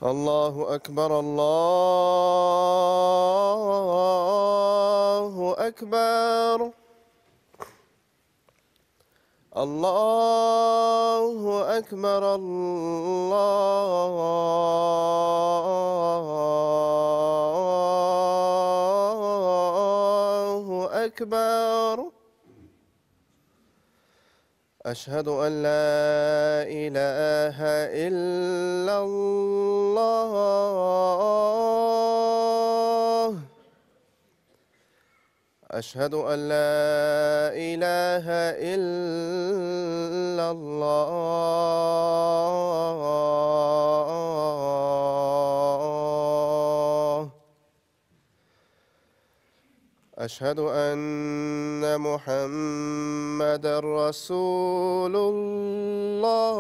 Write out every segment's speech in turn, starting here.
الله أكبر الله أكبر الله أكبر الله أكبر أشهد أن لا إله إلا الله أشهد أن لا إله إلا الله أشهد أن محمدًا رسول الله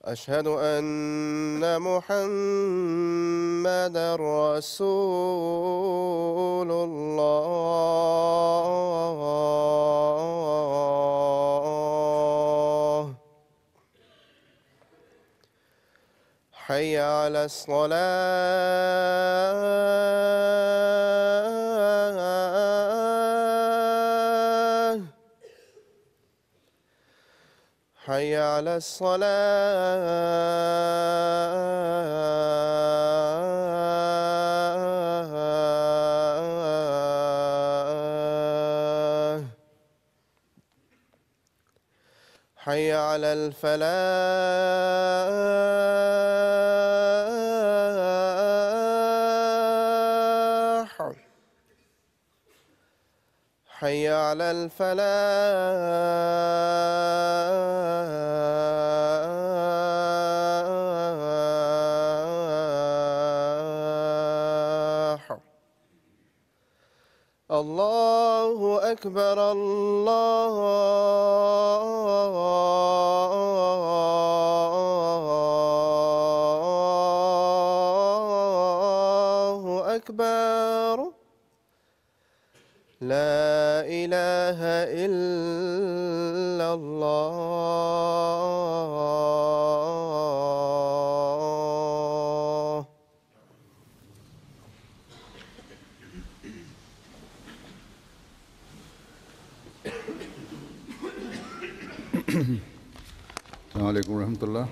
أشهد أن محمدًا رسول الله حي على الصلاة حي على الصلاة حي على الفلاح حي على الفلاح الله أكبر الله أكبر لا إله إلا الله السلام عليكم ورحمة الله.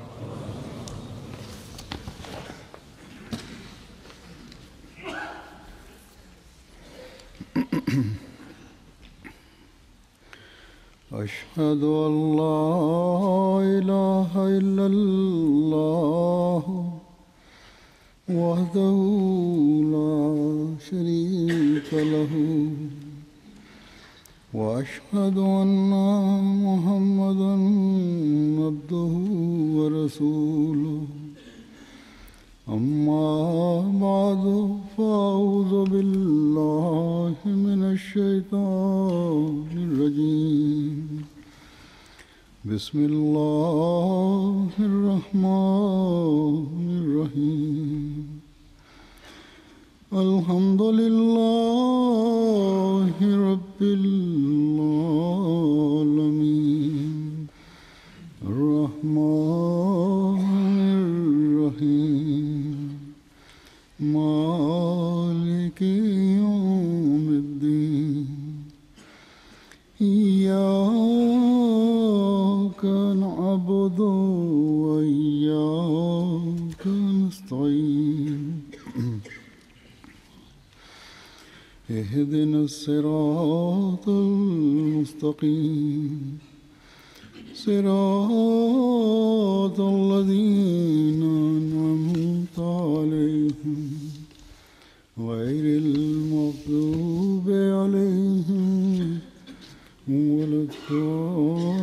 أشهد أن لا إله إلا الله وحده لا شريك له وأشهد أن محمدًا عبده ورسوله أما بعد فأعوذ بالله من الشيطان الرجيم بسم الله الرحمن الرحيم الحمد لله رب العالمين الرحمن الرحيم مالك يوم الدين إياك نعبد وإياك نستعين اهدنا الصراط المستقيم صراط الذين أنعمت عليهم غير المغضوب عليهم ولا الضالين.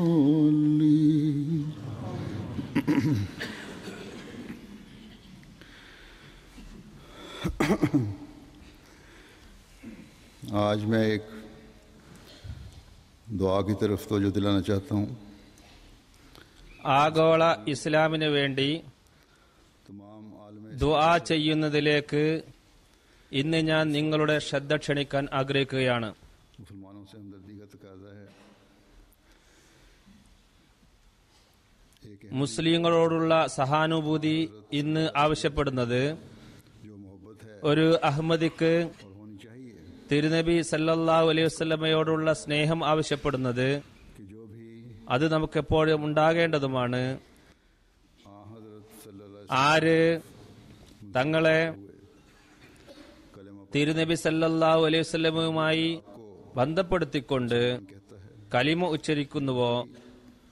आज मैं एक दुआ की तरफ तवज्जो दिलाना चाहता हूँ. ആഗോള ഇസ്ലാമിന് വേണ്ടി ദുആ ചെയ്യുന്നതിലേക്ക് ഇന്ന് ഞാൻ നിങ്ങളുടെ ശ്രദ്ധ ക്ഷണിക്കാൻ ആഗ്രഹിക്കുകയാണ്. मुसलमानों से हमदर्दी का तकाजा है. മുസ്ലിങ്ങളോടുള്ള സഹാനുഭൂതി ഇന്ന് ആവശ്യപ്പെടുന്നത് जो मोहब्बत है ഒരു അഹമ്മദിക്ക് और होनी चाहिए തിരുനബി സല്ലല്ലാഹു അലൈഹി വസല്ലമയോടുള്ള സ്നേഹം ആവശ്യപ്പെടുന്നത് कि जो भी അത് നമുക്കെപ്പോഴും ഉണ്ടാകേണ്ടതുമാണ്. हजरत सल्लल्लाहु ആര് തങ്ങളെ अलैहि कलमा തിരുനബി സല്ലല്ലാഹു അലൈഹി വസല്ലമയുമായി ബന്ധപ്പെടുത്തിക്കൊണ്ട് कहता है കലിമ ഉച്ചരിക്കുന്നുവോ,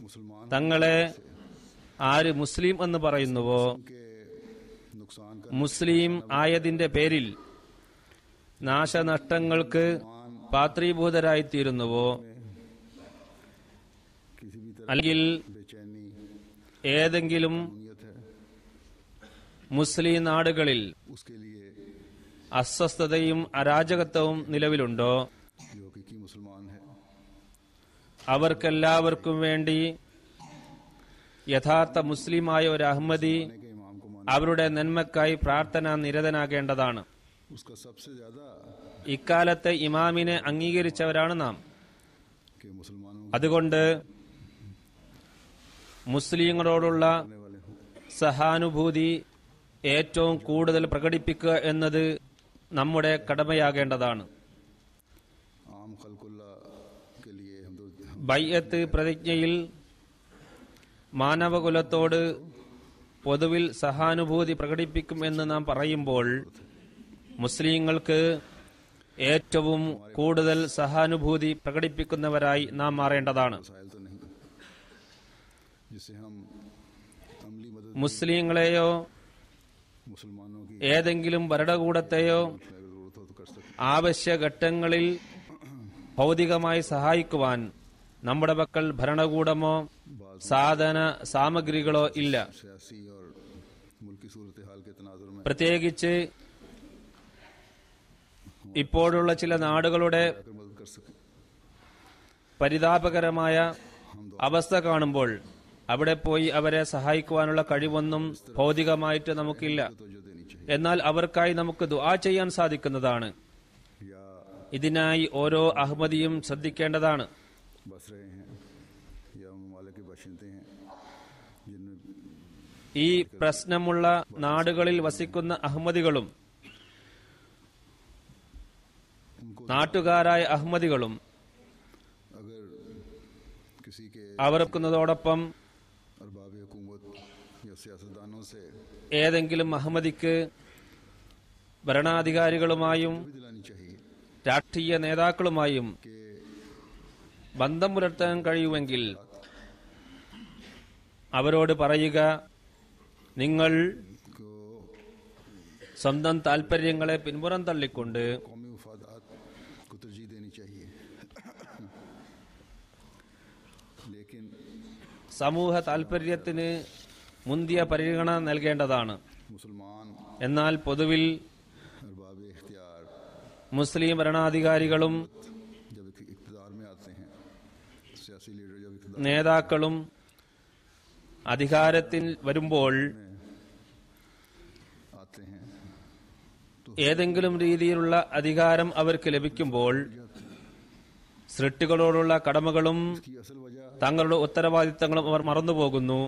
मुसलमान തങ്ങളെ ആര് മുസ്ലിം എന്ന് പറയുന്നുവോ, के नुकसान का മുസ്ലിം ആയതിന്റെ പേരിൽ നാശനഷ്ടങ്ങൾക്ക് പാത്രീഭൂതരായിത്തീരുന്നുവോ, किसी भी तरह അല്ലെങ്കിൽ बेचैनी ഏതെങ്കിലും नियत है മുസ്ലിം നാടുകളിൽ उसके लिए അസ്വസ്ഥതയും അരാജകത്വവും നിലവിലുണ്ടോ, जो हकीकी मुसलमान है അവർക്കെല്ലാവർക്കും വേണ്ടി യഥാർത്ഥ മുസ്ലിമായ ഒരു അഹമ്മദി के इमाम को मान അവരുടെ നന്മക്കായി പ്രാർത്ഥന നിരതനാകേണ്ടതാണ്. उसका सबसे ज्यादा ഇക്കാലത്തെ ഇമാമിനെ അംഗീകരിച്ചവരാണ് നാം. कि मुसलमानों അതുകൊണ്ട് മുസ്ലിങ്ങളോടുള്ള करने वाले हों സഹാനുഭൂതി ഏറ്റവും കൂടുതൽ പ്രകടിപ്പിക്കുക എന്നത് നമ്മുടെ കടമയാകേണ്ടതാണ്. आम खल्कुल्लाह के लिए हम ബൈഅത്ത് പ്രതിജ്ഞയിൽ മാനവകുലത്തോട് പൊതുവിൽ സഹാനുഭൂതി പ്രകടിപ്പിക്കും എന്ന് നാം പറയുമ്പോൾ മുസ്ലിങ്ങൾക്ക് ഏറ്റവും കൂടുതൽ സഹാനുഭൂതി പ്രകടിപ്പിക്കുന്നവരായി നാം മാറേണ്ടതാണ്. वसाइल तो नहीं जिससे हम अमली मदद മുസ്ലിങ്ങളെയോ मुसलमानों की ഏതെങ്കിലും ഭരണകൂടത്തെയോ अगर जरूरत हो तो कर सकते ആവശ്യഘട്ടങ്ങളിൽ ഭൗതികമായി സഹായിക്കുവാൻ നമ്മുടെ പക്കൽ ഭരണകൂടമോ സാധന സാമഗ്രികളോ ഇല്ല. सियासी और मुल्की सूरत हाल के तनाजुर में പ്രത്യേകിച്ച് ഇപ്പോഴുള്ള ചില നാടുകളുടെ अगर मदद कर सकें പരിതാപകരമായ അവസ്ഥ കാണുമ്പോൾ അവിടെ പോയി അവരെ സഹായിക്കുവാനുള്ള കഴിവൊന്നും ഭൗതികമായിട്ട് നമുക്കില്ല. तो जो देनी चाहिए എന്നാൽ അവർക്കായി നമുക്ക് ദുആ ചെയ്യാൻ സാധിക്കുന്നതാണ്. या ഇതിനായി ഓരോ അഹമ്മദിയും ശ്രദ്ധിക്കേണ്ടതാണ്. बस रहे हैं या ममालिक के बाशिंदे हैं जिनमें ഈ പ്രശ്നമുള്ള നാടുകളിൽ വസിക്കുന്ന അഹമ്മദികളും നാട്ടുകാരായ അഹമ്മദികളും अगर किसी के അവർക്കുന്നതോടൊപ്പം अरबाब हुकूमत या सियासतदानों से ഏതെങ്കിലും അഹമ്മദിക്ക് ഭരണാധികാരികളുമായും भी दिलानी चाहिए രാഷ്ട്രീയ നേതാക്കളുമായും कि ബന്ധം പുലർത്താൻ കഴിയുമെങ്കിൽ അവരോട് പറയുക, നിങ്ങൾ को സ്വന്തം താൽപര്യങ്ങളെ പിൻപുറം തള്ളിക്കൊണ്ട് कौमी मफादात को तरजीह देनी चाहिए लेकिन സമൂഹ താൽപര്യത്തിന് മുന്തിയ പരിഗണന നൽകേണ്ടതാണ്. मुसलमान എന്നാൽ പൊതുവിൽ अरबाब इख्तियार മുസ്ലിം ഭരണാധികാരികളും जब इक़्तिदार में आते हैं सियासी लीडर जब इक़्तिदार നേതാക്കളും അധികാരത്തിൽ വരുമ്പോൾ आते हैं ഏതെങ്കിലും രീതിയിലുള്ള അധികാരം അവർക്ക് ലഭിക്കുമ്പോൾ സൃഷ്ടികളോടുള്ള കടമകളും की असल वजह തങ്ങളുടെ ഉത്തരവാദിത്തങ്ങളും അവർ മറന്നുപോകുന്നു.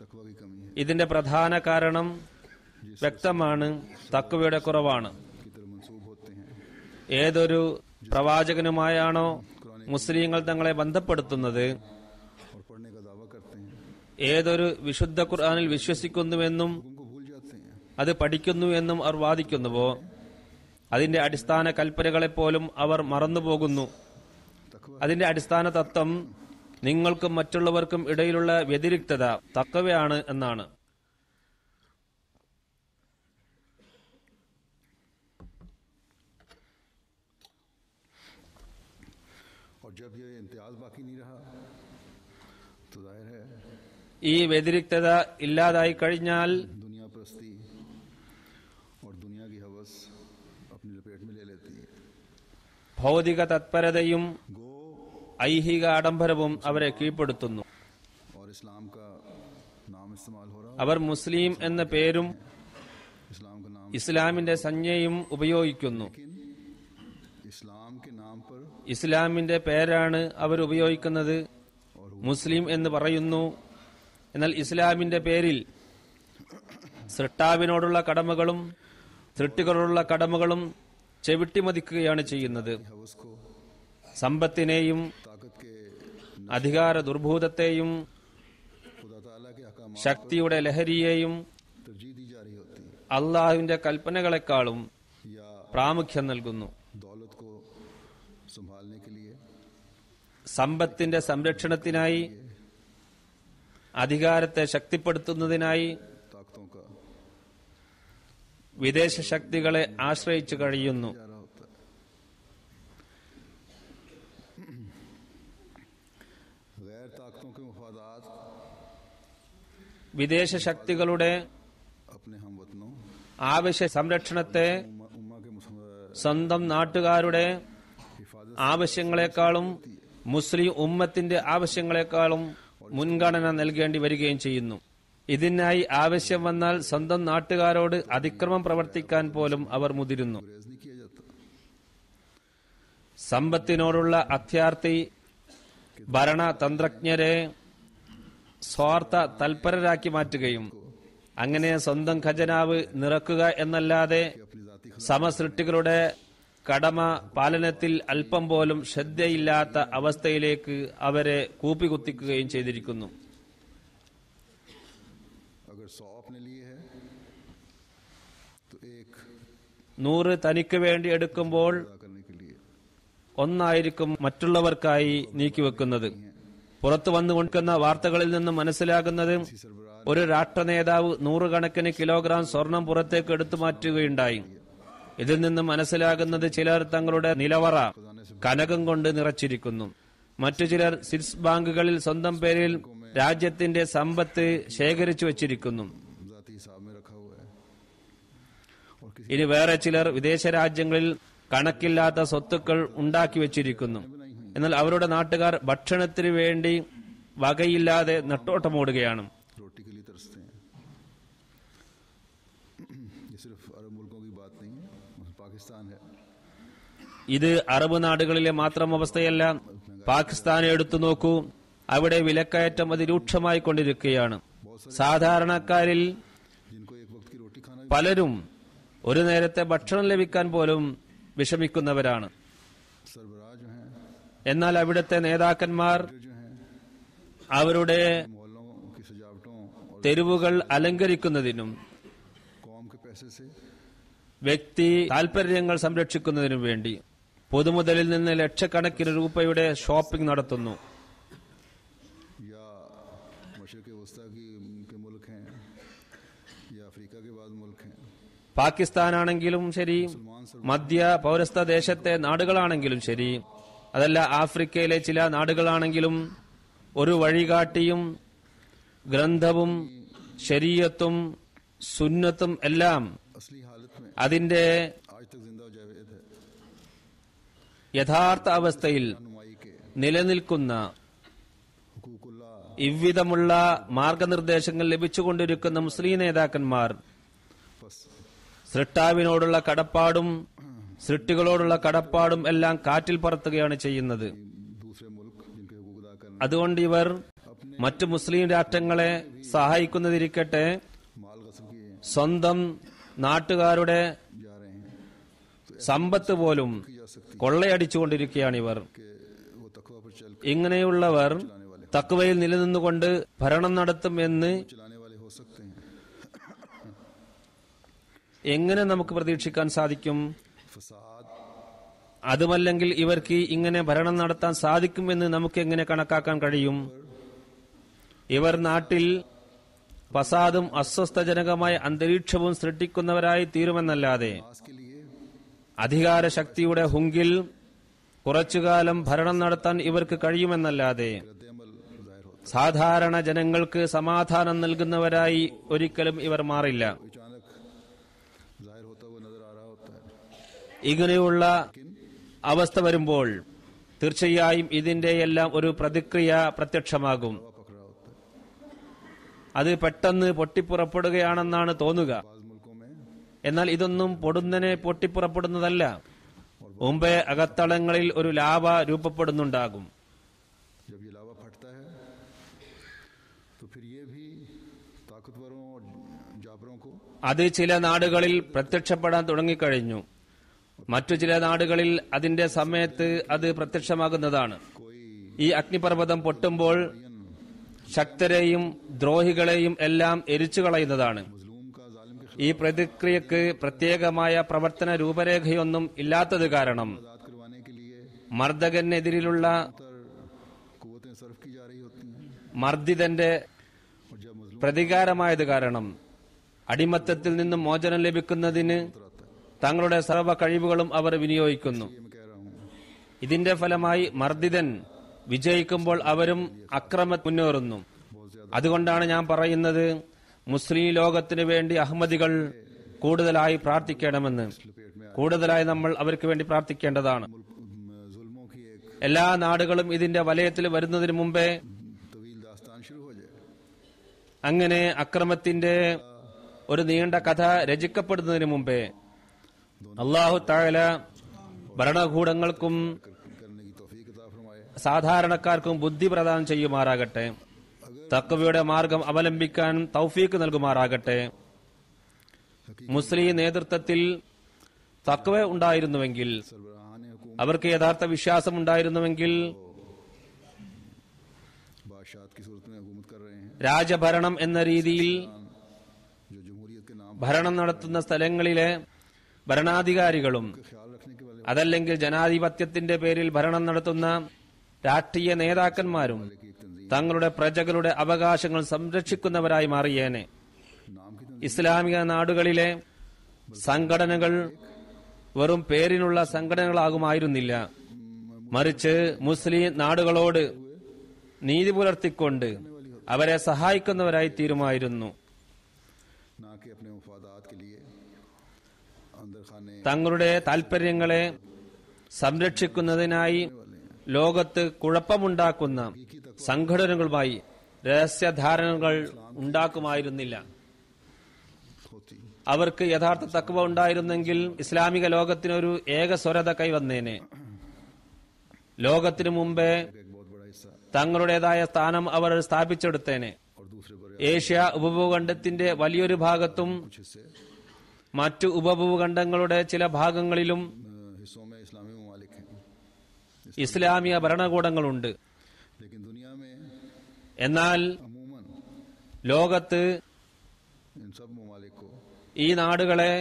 तकवा की कमी है ഇതിന്റെ പ്രധാന കാരണം വ്യക്തമാണ്, തഖ്വയുടെ കുറവാണ്. की तरफ मंसूब होते हैं ഏതൊരു പ്രവാചകനുമായാണോ മുസ്ലിങ്ങൾ തങ്ങളെ ബന്ധപ്പെടുത്തുന്നത്, और पढ़ने का दावा करते हैं ഏതൊരു വിശുദ്ധ ഖുർആനിൽ വിശ്വസിക്കുന്നുവെന്നും उनको भूल जाते हैं അത് പഠിക്കുന്നു എന്നും അവർ വാദിക്കുന്നുവോ, അതിന്റെ അടിസ്ഥാന കൽപ്പനകളെപ്പോലും അവർ മറന്നുപോകുന്നു. तकवा അതിന്റെ അടിസ്ഥാന തത്വം നിങ്ങൾക്കും മറ്റുള്ളവർക്കും ഇടയിലുള്ള വ്യതിരിക്തത തഖ്വയാണ് എന്നാണ്. और जब ये इम्तियाज बाकी नहीं रहा तो जाहिर है ഈ വ്യതിരിക്തത ഇല്ലാതായി കഴിഞ്ഞാൽ दुनिया परस्ती और दुनिया की हवस अपनी लपेट में ले लेती है ഭൗതിക തത്പരതയും गो ഐഹിക ആഡംബരവും അവരെ കീഴ്പ്പെടുത്തുന്നു. और इस्लाम का नाम इस्तेमाल हो रहा അവർ മുസ്ലിം എന്ന പേരും इस्लाम का नाम, ഇസ്ലാമിന്റെ സംജ്ഞയും ഉപയോഗിക്കുന്നു. लेकिन इस्लाम के नाम पर ഇസ്ലാമിന്റെ പേരാണ് അവർ ഉപയോഗിക്കുന്നത്, മുസ്ലിം എന്ന് പറയുന്നു. എന്നാൽ ഇസ്ലാമിന്റെ പേരിൽ സൃഷ്ടാവിനോടുള്ള കടമകളും സൃഷ്ടികളോടുള്ള കടമകളും ചെവിട്ടിമതിക്കുകയാണ് ചെയ്യുന്നത്. हवस को, സമ്പത്തിനെയും ताकत के അധികാര ദുർഭൂതത്തെയും खुदा ताला के अहकाम ശക്തിയുടെ ലഹരിയെയും तरजीह दी जा रही होती है, അള്ളാഹുവിന്റെ കൽപ്പനകളെക്കാളും या പ്രാമുഖ്യം നൽകുന്നു. दौलत को संभालने के लिए, സമ്പത്തിന്റെ സംരക്ഷണത്തിനായി, അധികാരത്തെ ശക്തിപ്പെടുത്തുന്നതിനായി ताकतों का വിദേശ ശക്തികളെ ആശ്രയിച്ചു കഴിയുന്നു. जा रहा होता है। गैर ताकतों के मफादात വിദേശ ശക്തികളുടെ अपने हम वतनों, ആവശ്യ സംരക്ഷണത്തെ उम्मा के സ്വന്തം നാട്ടുകാരുടെ हिफाजत ആവശ്യങ്ങളെക്കാളും മുസ്ലിം ഉമ്മത്തിന്റെ ആവശ്യങ്ങളെക്കാളും മുൻഗണന നൽകേണ്ടി വരികയും ചെയ്യുന്നു. ഇതിനായി ആവശ്യം വന്നാൽ സ്വന്തം നാട്ടുകാരോട് അതിക്രമം പ്രവർത്തിക്കാൻ പോലും അവർ മുതിരുന്നു. गुरेज नहीं किया जाता। സമ്പത്തിനോടുള്ള അത്യാർത്തി ഭരണതന്ത്രജ്ഞരെ സ്വാർത്ഥ തൽപരരാക്കി മാറ്റുകയും അങ്ങനെ സ്വന്തം ഖജനാവ് നിറക്കുക എന്നല്ലാതെ अपनी जाति സമസൃഷ്ടികളുടെ കടമ പാലനത്തിൽ അല്പം പോലും ശ്രദ്ധയില്ലാത്ത അവസ്ഥയിലേക്ക് അവരെ കൂപ്പികുത്തിക്കുകയും ചെയ്തിരിക്കുന്നു. अगर 100 अपने लिए है तो एक 100 तനിക്ക് വേണ്ടി എടുക്കുമ്പോൾ अदा करने के लिए, ഒന്നായിരിക്കും മറ്റുള്ളവർക്കായി നീക്കിവെക്കുന്നത്. പുറത്തു വന്നുകൊണ്ടിരിക്കുന്ന വാർത്തകളിൽ നിന്നും മനസ്സിലാകുന്നത് ഒരു രാഷ്ട്ര നേതാവ് 100 കണക്കിന് കിലോഗ്രാം സ്വർണം പുറത്തേക്ക് എടുത്തു മാറ്റുകയുണ്ടായി. ഇതിൽ നിന്നും മനസ്സിലാകുന്നത് ചിലർ തങ്ങളുടെ നിലവറ കനകം കൊണ്ട് നിറച്ചിരിക്കുന്നു. മറ്റു ചിലർ സ്വിസ് ബാങ്കുകളിൽ സ്വന്തം പേരിൽ രാജ്യത്തിന്റെ സമ്പത്ത് ശേഖരിച്ചു വച്ചിരിക്കുന്നു. जाति हिसाब में रखा हुआ है। और किसी ഇനി വേറെ ചിലർ വിദേശ രാജ്യങ്ങളിൽ കണക്കില്ലാത്ത സ്വത്തുക്കൾ ഉണ്ടാക്കി വെച്ചിരിക്കുന്നു. എന്നാൽ അവരുടെ നാട്ടുകാർ ഭക്ഷണത്തിന് വേണ്ടി വകയില്ലാതെ നെട്ടോട്ടമോടുകയാണ്. रोटी के लिए तरसते हैं। ये सिर्फ अरब मुल्कों की बात नहीं है, पाकिस्तान है। ഇത് അറബ് നാടുകളിലെ മാത്രം അവസ്ഥയല്ല. പാകിസ്ഥാനെ എടുത്തു നോക്കൂ, അവിടെ വിലക്കയറ്റം അതിരൂക്ഷമായി കൊണ്ടിരിക്കുകയാണ്. സാധാരണക്കാരിൽ जिनको एक वक्त की रोटी खाना പലരും ഒരു നേരത്തെ ഭക്ഷണം ലഭിക്കാൻ പോലും വിഷമിക്കുന്നവരാണ്. सरबराह जो हैं, എന്നാൽ അവിടുത്തെ നേതാക്കന്മാർ जो हैं അവരുടെ मोहल्लों की सजावटों और തെരുവുകൾ അലങ്കരിക്കുന്നതിനും कौम के पैसे से വ്യക്തി താൽപര്യങ്ങൾ സംരക്ഷിക്കുന്നതിനും വേണ്ടി പൊതുമുതലിൽ നിന്ന് ലക്ഷക്കണക്കിന് രൂപയുടെ ഷോപ്പിംഗ് നടത്തുന്നു. या मशरक़ वस्ता के मुल्क हैं या अफ्रीका के बाद मुल्क हैं, പാകിസ്ഥാനാണെങ്കിലും ശരി, മധ്യ പൗരസ്ത്യ ദേശത്തെ നാടുകളാണെങ്കിലും ശരി, അതല്ല ആഫ്രിക്കയിലെ ചില നാടുകളാണെങ്കിലും ഒരു വഴികാട്ടിയും ഗ്രന്ഥവും ശരീഅത്തും സുന്നത്തും എല്ലാം असली हालत में അതിന്റെ आज तक जिंदा और जावेद है। യഥാർത്ഥ അവസ്ഥയിൽ नुमाई के നിലനിൽക്കുന്ന हुकूकुल्लाह ഇவ்விധമുള്ള മാർഗനിർദ്ദേശങ്ങൾ ലഭിച്ചുകൊണ്ടിരിക്കുന്ന മുസ്ലിം നേതാക്കന്മാർ बस സൃഷ്ടാവിനോടുള്ള കടപ്പാടും സൃഷ്ടികളോടുള്ള കടപ്പാടും എല്ലാം കാറ്റിൽ പറത്തുകയാണ് ചെയ്യുന്നത്. दूसरे मुल्क जिनके हुकूक अदा करने അതുകൊണ്ട് ഇവർ മറ്റു മുസ്ലിം രാഷ്ട്രങ്ങളെ സഹായിക്കുന്നതിരിക്കട്ടെ, माल गस्ब किए സ്വന്തം നാട്ടുകാരുടെ जा रहे हैं സമ്പത്ത് പോലും കൊള്ളയടിച്ചുകൊണ്ടിരിക്കുകയാണ് ഇവർ. कि वो तकवा पर चल ഇങ്ങനെയുള്ളവർ തക്വയിൽ നിലനിന്നുകൊണ്ട് ഭരണം നടത്തും എന്ന് चलाने वाले हो सकते हैं। എങ്ങനെ നമുക്ക് പ്രതീക്ഷിക്കാൻ സാധിക്കും? फसाद അതുമല്ലെങ്കിൽ ഇവർക്ക് ഇങ്ങനെ ഭരണം നടത്താൻ സാധിക്കുമെന്ന് നമുക്ക് എങ്ങനെ കണക്കാക്കാൻ കഴിയും? ഇവർ നാട്ടിൽ ഫസാദും അസ്വസ്ഥജനകമായ അന്തരീക്ഷവും സൃഷ്ടിക്കുന്നവരായി തീരുമെന്നല്ലാതെ आज के लिए അധികാര ശക്തിയുടെ ഹുങ്കിൽ കുറച്ചുകാലം ഭരണം നടത്താൻ ഇവർക്ക് കഴിയുമെന്നല്ലാതെ रद्द-ए-अमल जाहिर होता സാധാരണ ജനങ്ങൾക്ക് സമാധാനം നൽകുന്നവരായി ഒരിക്കലും ഇവർ മാറില്ല. है, अचानक जाहिर होता हुआ नजर आ रहा होता है। ഇങ്ങനെയുള്ള അവസ്ഥ വരുമ്പോൾ തീർച്ചയായും ഇതിന്റെ എല്ലാം ഒരു പ്രതിക്രിയ പ്രത്യക്ഷമാകും. हवा पकड़ा होता है। അത് പെട്ടെന്ന് പൊട്ടിപ്പുറപ്പെടുകയാണെന്നാണ് തോന്നുക. बाज मुल्कों में എന്നാൽ ഇതൊന്നും പൊടുന്നനെ പൊട്ടിപ്പുറപ്പെടുന്നതല്ല. മുമ്പേ അകത്തളങ്ങളിൽ ഒരു ലാവ രൂപപ്പെടുന്നുണ്ടാകും. जब ये लावा फटता है तो फिर ये भी ताकतवरों और जाबरों को അത് ചില നാടുകളിൽ പ്രത്യക്ഷപ്പെടാൻ തുടങ്ങിക്കഴിഞ്ഞു. മറ്റു ചില നാടുകളിൽ അതിന്റെ സമയത്ത് അത് പ്രത്യക്ഷമാകുന്നതാണ്. ഈ അഗ്നിപർവ്വതം പൊട്ടുമ്പോൾ ശക്തരെയും ദ്രോഹികളെയും എല്ലാം എരിച്ചു കളയുന്നതാണ്. मजलूम का जालिम के ഈ പ്രതിക്രിയക്ക് പ്രത്യേകമായ പ്രവർത്തന രൂപരേഖയൊന്നും ഇല്ലാത്തത് കാരണം खिलाफ करवाने के लिए മർദ്ദകനെതിരിലുള്ള कुव्वतें सर्फ की जा रही होती हैं മർദ്ദിതന്റെ और जब मजलूम പ്രതികാരമായത് കാരണം അടിമത്തത്തിൽ നിന്നും മോചനം ലഭിക്കുന്നതിന് തങ്ങളുടെ സർവ്വ കഴിവുകളും അവർ വിനിയോഗിക്കുന്നു. मैं कह रहा हूँ ഇതിന്റെ ഫലമായി മർദ്ദിതൻ വിജയിക്കുമ്പോൾ അവരും മുന്നേറുന്നു. അതുകൊണ്ടാണ് ഞാൻ പറയുന്നത് മുസ്ലിം ലോകത്തിനു വേണ്ടി അഹമ്മദികൾ കൂടുതലായി പ്രാർത്ഥിക്കണമെന്ന്. കൂടുതലായി നമ്മൾ അവർക്ക് വേണ്ടി പ്രാർത്ഥിക്കേണ്ടതാണ്. जुल्मों की एक എല്ലാ നാടുകളും ഇതിന്റെ വലയത്തിൽ വരുന്നതിന് മുമ്പേ तवील दास्तान शुरू हो जाए. അങ്ങനെ അക്രമത്തിന്റെ ഒരു നീണ്ട കഥ രചിക്കപ്പെടുന്നതിന് മുമ്പേ അല്ലാഹു തആല ഭരണകൂടങ്ങൾക്കും करने की तौफीक अता फरमाए. സാധാരണക്കാർക്കും ബുദ്ധി പ്രദാനം ചെയ്യുമാറാകട്ടെ. തഖ്വയുടെ മാർഗം അവലംബിക്കാൻ തൗഫീക്ക് നൽകുമാറാകട്ടെ. മുസ്ലിം നേതൃത്വത്തിൽ തഖ്വ ഉണ്ടായിരുന്നുവെങ്കിൽ, सरबराहान हुकूमत അവർക്ക് യഥാർത്ഥ വിശ്വാസം ഉണ്ടായിരുന്നുവെങ്കിൽ बादशाह की सूरत में हुकूमत कर रहे हैं രാജഭരണം എന്ന രീതിയിൽ जो जमहूरियत के नाम ഭരണം നടത്തുന്ന സ്ഥലങ്ങളിലെ ഭരണാധികാരികളും पर ख्याल रखने के वाले അതല്ലെങ്കിൽ ജനാധിപത്യത്തിന്റെ പേരിൽ ഭരണം നടത്തുന്ന രാഷ്ട്രീയ നേതാക്കന്മാരും की एक तंजीम തങ്ങളുടെ പ്രജകളുടെ അവകാശങ്ങൾ സംരക്ഷിക്കുന്നവരായി മാറിയേനെ. नाम की ഇസ്ലാമിക നാടുകളിലെ സംഘടനകൾ വെറും പേരിനുള്ള സംഘടനകളാകുമായിരുന്നില്ല. മറിച്ച് മുസ്ലിം നാടുകളോട് നീതി പുലർത്തിക്കൊണ്ട് അവരെ സഹായിക്കുന്നവരായി തീരുമായിരുന്നു. ना कि अपने मुफादात के लिए अंदर खाने തങ്ങളുടെ താൽപര്യങ്ങളെ സംരക്ഷിക്കുന്നതിനായി ലോകത്ത് കുഴപ്പമുണ്ടാക്കുന്ന സംഘടനകളുമായി രഹസ്യധാരണകൾ ഉണ്ടാക്കുമായിരുന്നില്ല. होती അവർക്ക് യഥാർത്ഥ തഖ്വ ഉണ്ടായിരുന്നെങ്കിൽ ഇസ്ലാമിക ലോകത്തിനൊരു ഏകസ്വരത കൈവന്നേനെ. ലോകത്തിനു മുമ്പേ एक बहुत बड़ा हिस्सा തങ്ങളുടേതായ സ്ഥാനം അവർ സ്ഥാപിച്ചെടുത്തേനെ. और दूसरे बड़े ഏഷ്യ ഉപഭൂഖണ്ഡത്തിന്റെ വലിയൊരു ഭാഗത്തും कुछ हिस्से മറ്റു ഉപഭൂഖണ്ഡങ്ങളുടെ ചില ഭാഗങ്ങളിലും हिस्सों में इस्लामी ममालिक हैं. ഇസ്ലാമിക ഭരണകൂടങ്ങളുണ്ട്. लेकिन दुनिया में എന്നാൽ अमूमन ലോകത്ത് इन सब ममालिक को ഈ നാടുകളെ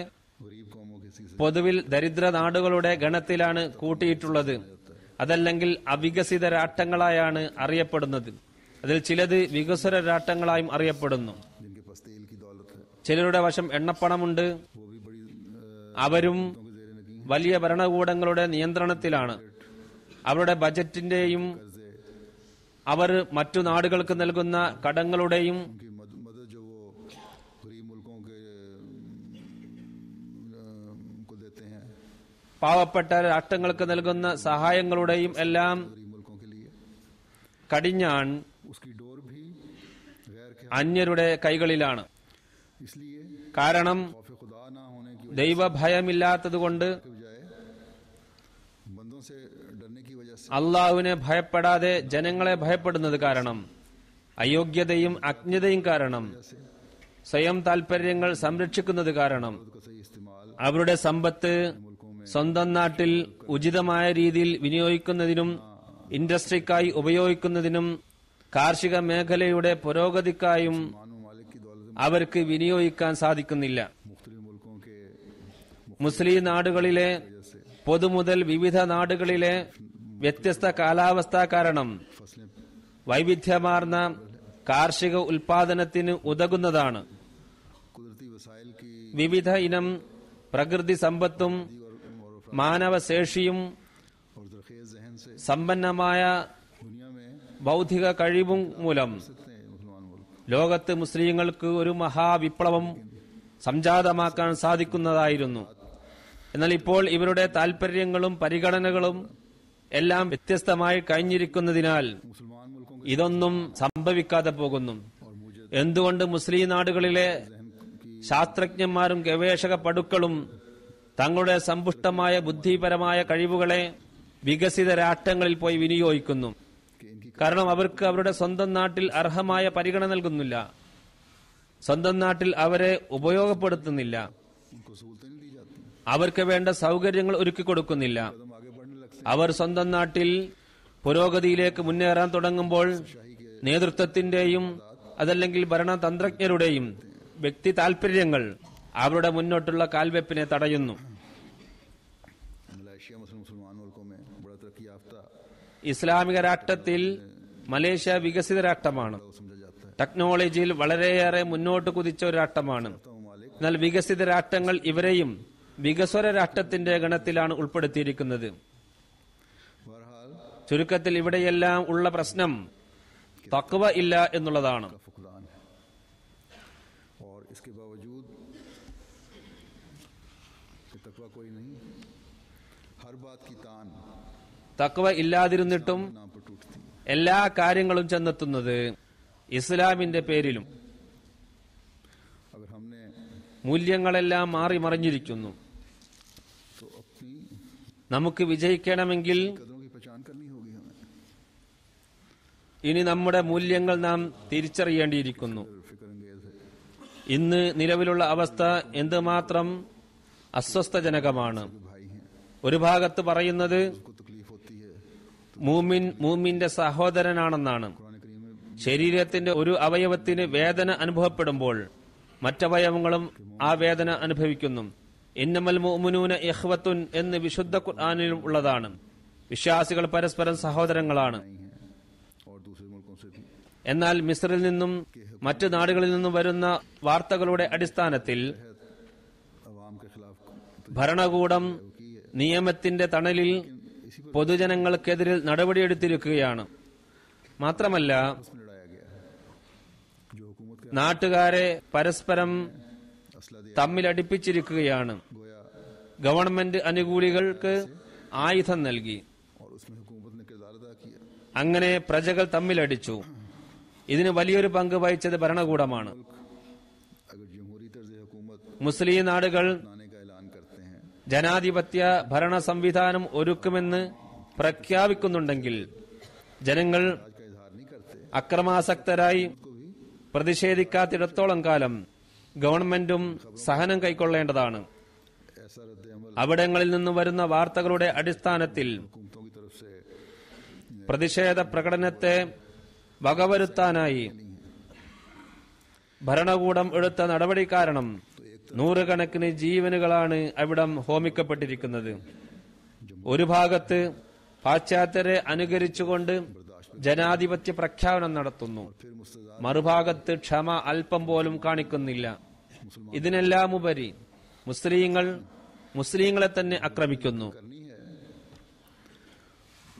गरीब कौमों के सिलसिले പൊതുവിൽ ദരിദ്ര നാടുകളുടെ ഗണത്തിലാണ് കൂട്ടിയിട്ടുള്ളത്. അതല്ലെങ്കിൽ അവികസിത രാഷ്ട്രങ്ങളായാണ് അറിയപ്പെടുന്നത്. അതിൽ ചിലത് വികസ്വര രാഷ്ട്രങ്ങളായും അറിയപ്പെടുന്നു. जिनके पास तेल की दौलत है ചിലരുടെ വശം എണ്ണപ്പണമുണ്ട്. वो भी बड़ी അവരും के जेर नगी വലിയ ഭരണകൂടങ്ങളുടെ നിയന്ത്രണത്തിലാണ്. അവരുടെ ബജറ്റിന്റെയും അവർ മറ്റു നാടുകൾക്ക് നൽകുന്ന കടങ്ങളുടെയും उनकी मदद जो वो गरीब मुल्कों के को देते हैं പാവപ്പെട്ട രാഷ്ട്രങ്ങൾക്ക് നൽകുന്ന സഹായങ്ങളുടെയും എല്ലാം गरीब मुल्कों के लिए കടിഞ്ഞാൺ उसकी डोर भी गैर के അന്യരുടെ കൈകളിലാണ്. इसलिए കാരണം खौफ खुदा ना होने की ദൈവഭയമില്ലാത്തതുകൊണ്ട്, बजाय बंदों से डरने की वजह से അള്ളാഹുവിനെ ഭയപ്പെടാതെ ജനങ്ങളെ ഭയപ്പെടുന്നത് കാരണം, അയോഗ്യതയും അജ്ഞതയും കാരണം, സ്വയം താൽപര്യങ്ങൾ സംരക്ഷിക്കുന്നത് കാരണം का सही इस्तेमाल അവരുടെ സമ്പത്ത് സ്വന്തം നാട്ടിൽ ഉചിതമായ രീതിയിൽ വിനിയോഗിക്കുന്നതിനും ഇൻഡസ്ട്രിക്കായി ഉപയോഗിക്കുന്നതിനും കാർഷിക മേഖലയുടെ പുരോഗതിക്കായും मान ममालिक की दौलत അവർക്ക് വിനിയോഗിക്കാൻ സാധിക്കുന്നില്ല. मुख्तलिफ मुल्कों के മുസ്ലിം നാടുകളിലെ പൊതുമുതൽ വിവിധ നാടുകളിലെ വ്യത്യസ്ത കാലാവസ്ഥ കാരണം फसलें വൈവിധ്യമാർന്ന കാർഷിക ഉൽപാദനത്തിന് ഉതകുന്നതാണ്. कुदरती वसाइल की വിവിധ ഇനം പ്രകൃതി സമ്പത്തും മാനവശേഷിയും और दरखेज जहन से സമ്പന്നമായ दुनिया में ബൗദ്ധിക കഴിവും മൂലം सकते हैं मुसलमान मुल्क ലോകത്ത് മുസ്ലിങ്ങൾക്ക് ഒരു മഹാവിപ്ലവം സംജാതമാക്കാൻ സാധിക്കുന്നതായിരുന്നു. എന്നാൽ ഇപ്പോൾ ഇവരുടെ താൽപര്യങ്ങളും പരിഗണനകളും എല്ലാം വ്യത്യസ്തമായി കഴിഞ്ഞിരിക്കുന്നതിനാൽ मुसलमान मुल्कों ഇതൊന്നും സംഭവിക്കാതെ പോകുന്നു. എന്തുകൊണ്ട് മുസ്ലിം നാടുകളിലെ ശാസ്ത്രജ്ഞന്മാരും ഗവേഷക പടുക്കളും തങ്ങളുടെ സമ്പുഷ്ടമായ ബുദ്ധിപരമായ കഴിവുകളെ വികസിത രാഷ്ട്രങ്ങളിൽ പോയി വിനിയോഗിക്കുന്നു. കാരണം അവർക്ക് അവരുടെ സ്വന്തം നാട്ടിൽ അർഹമായ പരിഗണന നൽകുന്നില്ല, സ്വന്തം നാട്ടിൽ അവരെ ഉപയോഗപ്പെടുത്തുന്നില്ല, അവർക്ക് വേണ്ട സൗകര്യങ്ങൾ ഒരുക്കി കൊടുക്കുന്നില്ല. അവർ സ്വന്തം നാട്ടിൽ പുരോഗതിയിലേക്ക് മുന്നേറാൻ തുടങ്ങുമ്പോൾ നേതൃത്വത്തിന്റെയും അതല്ലെങ്കിൽ ഭരണതന്ത്രജ്ഞരുടെയും വ്യക്തി താൽപര്യങ്ങൾ അവരുടെ മുന്നോട്ടുള്ള കാൽവെപ്പിനെ തടയുന്നു. ഇസ്ലാമിക രാഷ്ട്രത്തിൽ മലേഷ്യ വികസിത രാഷ്ട്രമാണ്, ടെക്നോളജിയിൽ വളരെയേറെ മുന്നോട്ട് കുതിച്ച ഒരു രാഷ്ട്രമാണ്. എന്നാൽ വികസിത രാഷ്ട്രങ്ങൾ ഇവരെയും വികസ്വര രാഷ്ട്രത്തിന്റെ ഗണത്തിലാണ് ഉൾപ്പെടുത്തിയിരിക്കുന്നത്. ചുരുക്കത്തിൽ ഇവിടെയെല്ലാം ഉള്ള പ്രശ്നം തഖ്വ ഇല്ല എന്നുള്ളതാണ്. തഖ്വ ഇല്ലാതിരുന്നിട്ടും എല്ലാ കാര്യങ്ങളും ചെന്നെത്തുന്നത് ഇസ്ലാമിന്റെ പേരിലും. മൂല്യങ്ങളെല്ലാം മാറി മറിഞ്ഞിരിക്കുന്നു. നമുക്ക് വിജയിക്കണമെങ്കിൽ ഇനി നമ്മുടെ മൂല്യങ്ങൾ നാം തിരിച്ചറിയേണ്ടിയിരിക്കുന്നു. ഇന്ന് നിലവിലുള്ള അവസ്ഥ എന്തുമാത്രം അസ്വസ്ഥജനകമാണ്. ഒരു ഭാഗത്ത് പറയുന്നത് മൂമിന്റെ സഹോദരനാണെന്നാണ്. ശരീരത്തിന്റെ ഒരു അവയവത്തിന് വേദന അനുഭവപ്പെടുമ്പോൾ മറ്റവയവങ്ങളും ആ വേദന അനുഭവിക്കുന്നു. ഇന്നമൽ മുഅ്മിനൂന ഇഖ്വത്തുൻ എന്ന് വിശുദ്ധ ഖുർആനിലും ഉള്ളതാണ്. വിശ്വാസികൾ പരസ്പരം സഹോദരങ്ങളാണ്. എന്നാൽ മിസ്രിൽ നിന്നും മറ്റു നാടുകളിൽ നിന്നും വരുന്ന വാർത്തകളുടെ അടിസ്ഥാനത്തിൽ ഭരണകൂടം നിയമത്തിന്റെ തണലിൽ പൊതുജനങ്ങൾക്കെതിരിൽ നടപടിയെടുത്തിരിക്കുകയാണ്. മാത്രമല്ല നാട്ടുകാരെ പരസ്പരം തമ്മിലടിപ്പിച്ചിരിക്കുകയാണ്. ഗവൺമെന്റ് അനുകൂലികൾക്ക് ആയുധം നൽകി. അങ്ങനെ പ്രജകൾ തമ്മിലടിച്ചു. ഇതിന് വലിയൊരു പങ്ക് വഹിച്ചത് ഭരണകൂടമാണ്. മുസ്ലിം നാടുകൾ ജനാധിപത്യ ഭരണ സംവിധാനം ഒരുക്കുമെന്ന് പ്രഖ്യാപിക്കുന്നുണ്ടെങ്കിൽ ജനങ്ങൾ അക്രമാസക്തരായി പ്രതിഷേധിക്കാത്തിടത്തോളം കാലം ഗവൺമെന്റും സഹനം കൈക്കൊള്ളേണ്ടതാണ്. അവിടങ്ങളിൽ നിന്ന് വരുന്ന വാർത്തകളുടെ അടിസ്ഥാനത്തിൽ പ്രതിഷേധ പ്രകടനത്തെ വകവരുത്താനായി ഭരണകൂടം എടുത്ത നടപടി കാരണം നൂറുകണക്കിന് ജീവനുകളാണ് അവിടം ഹോമിക്കപ്പെട്ടിരിക്കുന്നത്. ഒരു ഭാഗത്ത് പാശ്ചാത്യരെ അനുകരിച്ചുകൊണ്ട് ജനാധിപത്യ പ്രഖ്യാപനം നടത്തുന്നു, മറുഭാഗത്ത് ക്ഷമ അല്പം പോലും കാണിക്കുന്നില്ല. ഇതിനെല്ലാം ഉപരി മുസ്ലിങ്ങളെ തന്നെ ആക്രമിക്കുന്നു.